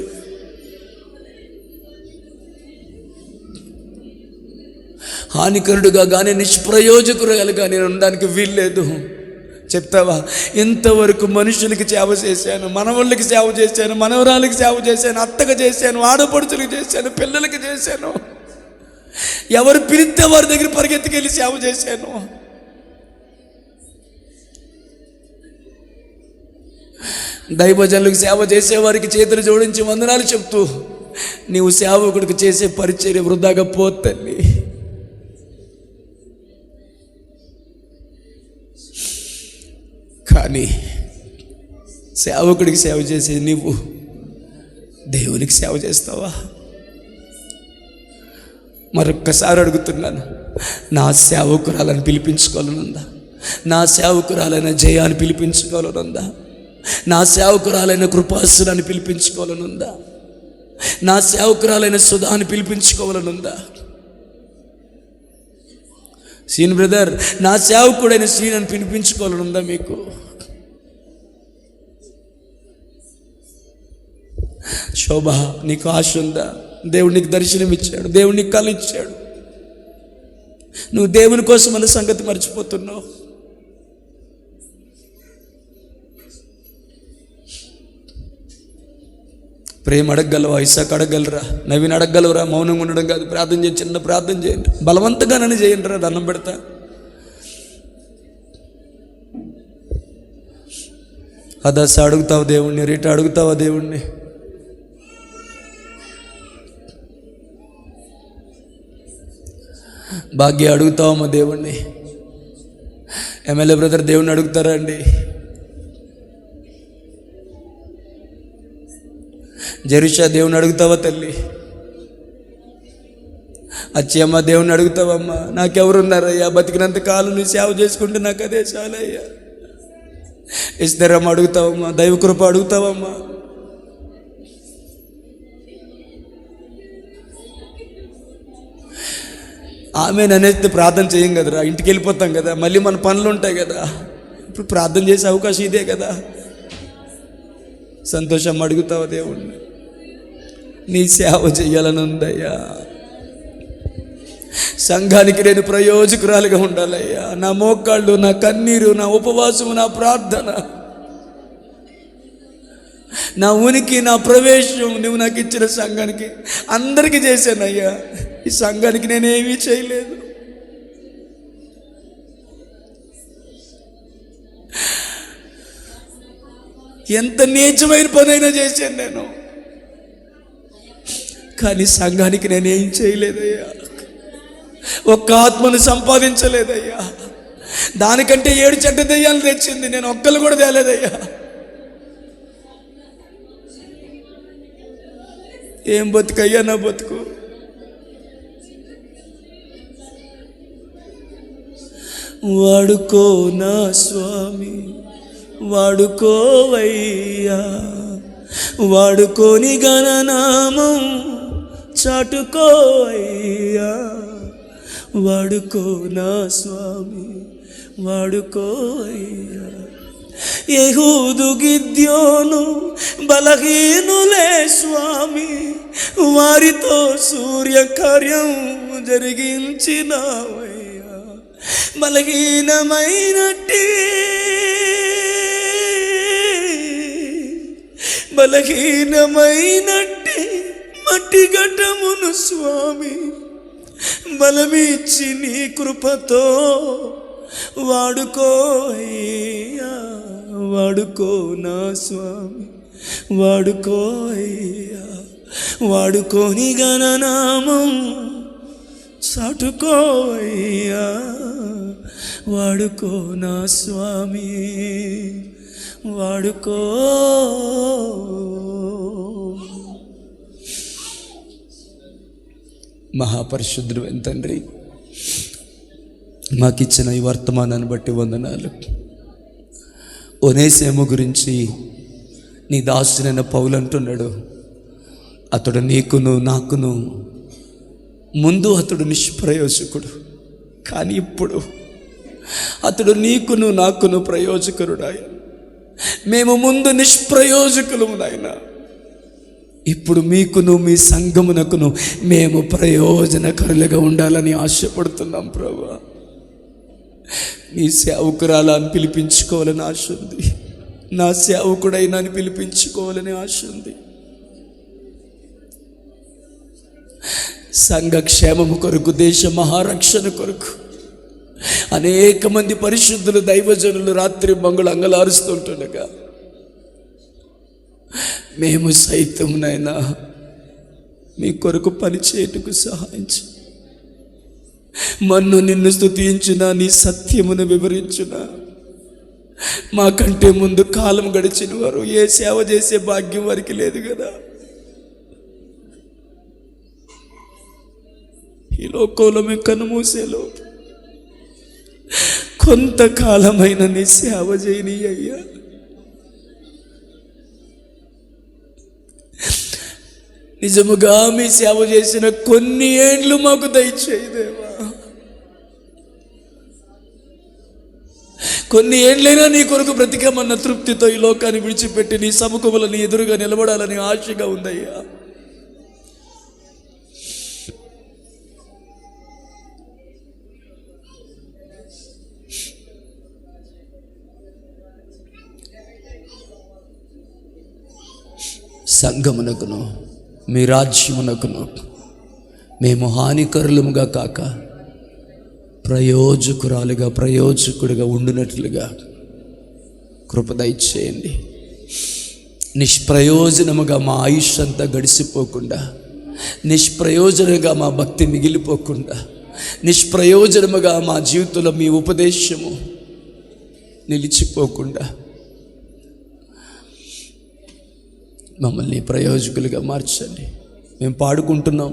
హానికరుడుగా కానీ నిష్ప్రయోజకురాలుగా నేను ఉండడానికి వీల్లేదు. చెప్తావా? ఎంతవరకు మనుషులకి సేవ చేశాను, మనవాళ్ళకి సేవ చేశాను, మనవరాలకి సేవ చేశాను, అత్తగా చేశాను, ఆడపడుచులకు చేశాను, పిల్లలకి చేశాను. ఎవరు పిలిస్తే వారి దగ్గర పరిగెత్తుకెళ్ళి సేవ చేశాను. దైవజనులకు సేవ చేసేవారికి చేతులు జోడించి వందనాలు చెప్తూ నీవు సేవకుడికి చేసే పరిచర్య వృధాగా పోతల్లి. కానీ సేవకుడికి సేవ చేసే నీవు దేవునికి సేవ చేస్తావా? మరొక్కసారి అడుగుతున్నాను, నా సేవకురాలను పిలిపించుకోవాలనుందా? నా సేవకురాలైన జయాన్ని పిలిపించుకోవాలనుందా? నా సేవకురాలైన కృపాసురాన్ని పిలిపించుకోవాలనుందా? నా సేవకురాలైన సుధాన్ని పిలిపించుకోవాలనుందా? సీన్ బ్రదర్, నా సేవకుడైన శ్రీని పిలిపించుకోవాలనుందా మీకు? శోభ, నీకు ఆశ ఉందా? దేవుడు నీకు దర్శనం ఇచ్చాడు, దేవుడు నీకు కళ ఇచ్చాడు. నువ్వు దేవుని కోసం అన్న సంగతి మర్చిపోతున్నావు. ప్రేమ అడగగలవా? ఇసాక్ అడగలరా? నవీన్ అడగగలవరా? మౌనంగా ఉండడం కాదు, ప్రార్థన చేయండి, చిన్న ప్రార్థన చేయండి, బలవంతంగా నన్ను చేయండి రా, దండం పెడతా. అదస అడుగుతావా దేవుణ్ణి? రీట అడుగుతావా దేవుణ్ణి? భాగ్య అడుగుతావమ్మా దేవుణ్ణి? ఎమ్మెల్యే బ్రదర్ దేవుణ్ణి అడుగుతారా అండి? జరుషా దేవుని అడుగుతావా తల్లి? అచ్చమ్మ దేవుని అడుగుతావమ్మా? నాకెవరున్నారయ్యా? బతికినంత కాలం నీ సేవ చేసుకుంటే నాకు అదే చాలయ్యా. ఇస్తారమ్మ అడుగుతావమ్మా? దైవకృప అడుగుతావమ్మా? ఆమె ననేస్తే ప్రార్థన చేయం కదరా, ఇంటికి వెళ్ళిపోతాం కదా, మళ్ళీ మన పనులు ఉంటాయి కదా. ఇప్పుడు ప్రార్థన చేసే అవకాశం ఇదే కదా. సంతోషం అడుగుతావా దేవుణ్ణి? నీ సేవ చేయాలని ఉందయ్యా. సంఘానికి నేను ప్రయోజకురాలుగా ఉండాలయ్యా. నా మోకాళ్ళు, నా కన్నీరు, నా ఉపవాసము, నా ప్రార్థన నా ఉనికి, నా ప్రవేశం నువ్వు నాకు ఇచ్చిన సంఘానికి అందరికీ చేశానయ్యా. ఈ సంఘానికి నేనేమీ చేయలేదు. ఎంత నీచమైన పనైనా చేశాను నేను, కానీ సంఘానికి నేనేం చేయలేదయ్యా. ఒక్క ఆత్మను సంపాదించలేదయ్యా. దానికంటే 7 చెడ్డ దెయ్యాలు తెచ్చింది, నేను ఒక్కళ్ళు కూడా తేలేదయ్యా. ఏం బతుకయ్యా నా బతుకు. వాడుకో నా స్వామి, వాడుకోవయ్యా, వాడుకోని గణనామం చాటుకోవయ్యా. వాడుకో నా స్వామి, వాడుకోవయ్యా. యెహూదు గిద్యోను బలహీనులే స్వామి, వారితో సూర్యకార్యం జరిగించినావయ్యా. బలహీనమైనట్టి మట్టి ఘటమును స్వామి బలమిచ్చి నీ కృపతో వాడుకోయ్యా. వాడుకో నా స్వామి, వాడుకోయ్యా. వాడుకోని గణనామం చాటుకోయ్యా. వాడుకో నా స్వామి, వాడుకో. మహాపరిశుద్ధుడు తండ్రి, మాకిచ్చిన ఈ వర్తమానాన్ని బట్టి వందనాలు. ఒనేసేము గురించి నీ దాసునైన పౌలు అంటున్నాడు, అతడు నీకును నాకును ముందు అతడు నిష్ప్రయోజకుడు, కానీ ఇప్పుడు అతడు నీకును నాకును ప్రయోజకుడుడాయ. మేము ముందు నిష్ప్రయోజకులము నాయన, ఇప్పుడు మీకును మీ సంఘమునకును మేము ప్రయోజనకరులుగా ఉండాలని ఆశపడుతున్నాం ప్రభువా. నీ సేవకురాలు అని పిలిపించుకోవాలని ఆశ ఉంది, నా సేవకుడైనా అని పిలిపించుకోవాలని ఆశ ఉంది. సంఘ క్షేమము కొరకు, దేశ మహారక్షణ కొరకు అనేక మంది పరిశుద్ధులు దైవజనులు రాత్రి మంగుళ అంగలారుస్తుంటుండగా మేము సైతం నాయనా మీ కొరకు పనిచేయటకు సహాయించు. మన్ను నిన్ను స్తుతించిన, నీ సత్యమును వివరించిన, మాకంటే ముందు కాలం గడిచిన వారు ఏ సేవ చేసే భాగ్యం వారికి లేదు కదా. ఈ లోకంలో మేము కనుమూసేలో కొంతకాలమైన నీ సేవ చేయని అయ్యా. నిజముగా మీ సేవ చేసిన కొన్ని ఏండ్లు మాకు దయచేయదేవా. కొన్ని ఏండ్లైనా నీ కొరకు బ్రతికమన్న తృప్తితో ఈ లోకాన్ని విడిచిపెట్టి నీ సముఖములని ఎదురుగా నిలబడాలని ఆశగా ఉందయ్యా. సంఘమునకును మీ రాజ్యమునకును మేము హానికరులముగా కాక ప్రయోజకురాలుగా, ప్రయోజకుడిగా ఉండినట్లుగా కృప దయచేయండి. నిష్ప్రయోజనముగా మా ఆయుష్ అంతా గడిచిపోకుండా, నిష్ప్రయోజనంగా మా భక్తి మిగిలిపోకుండా, నిష్ప్రయోజనముగా మా జీవితంలో మీ ఉపదేశము నిలిచిపోకుండా మమ్మల్ని ప్రయోజకులుగా మార్చండి. మేము పాడుకుంటున్నాం,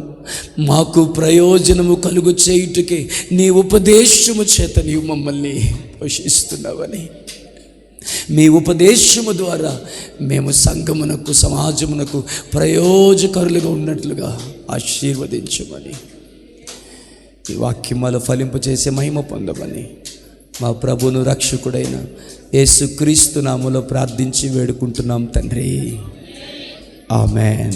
మాకు ప్రయోజనము కలుగు చేయుటకే నీ ఉపదేశము చేత నీవు మమ్మల్ని పోషిస్తున్నావని. మీ ఉపదేశము ద్వారా మేము సంఘమునకు, సమాజమునకు ప్రయోజకరులుగా ఉన్నట్లుగా ఆశీర్వదించమని, ఈ వాక్యముల ఫలింపచేసే మహిమ పొందమని మా ప్రభువును రక్షకుడైన యేసుక్రీస్తు నామములో ప్రార్థించి వేడుకుంటున్నాం తండ్రి. ఆమెన్.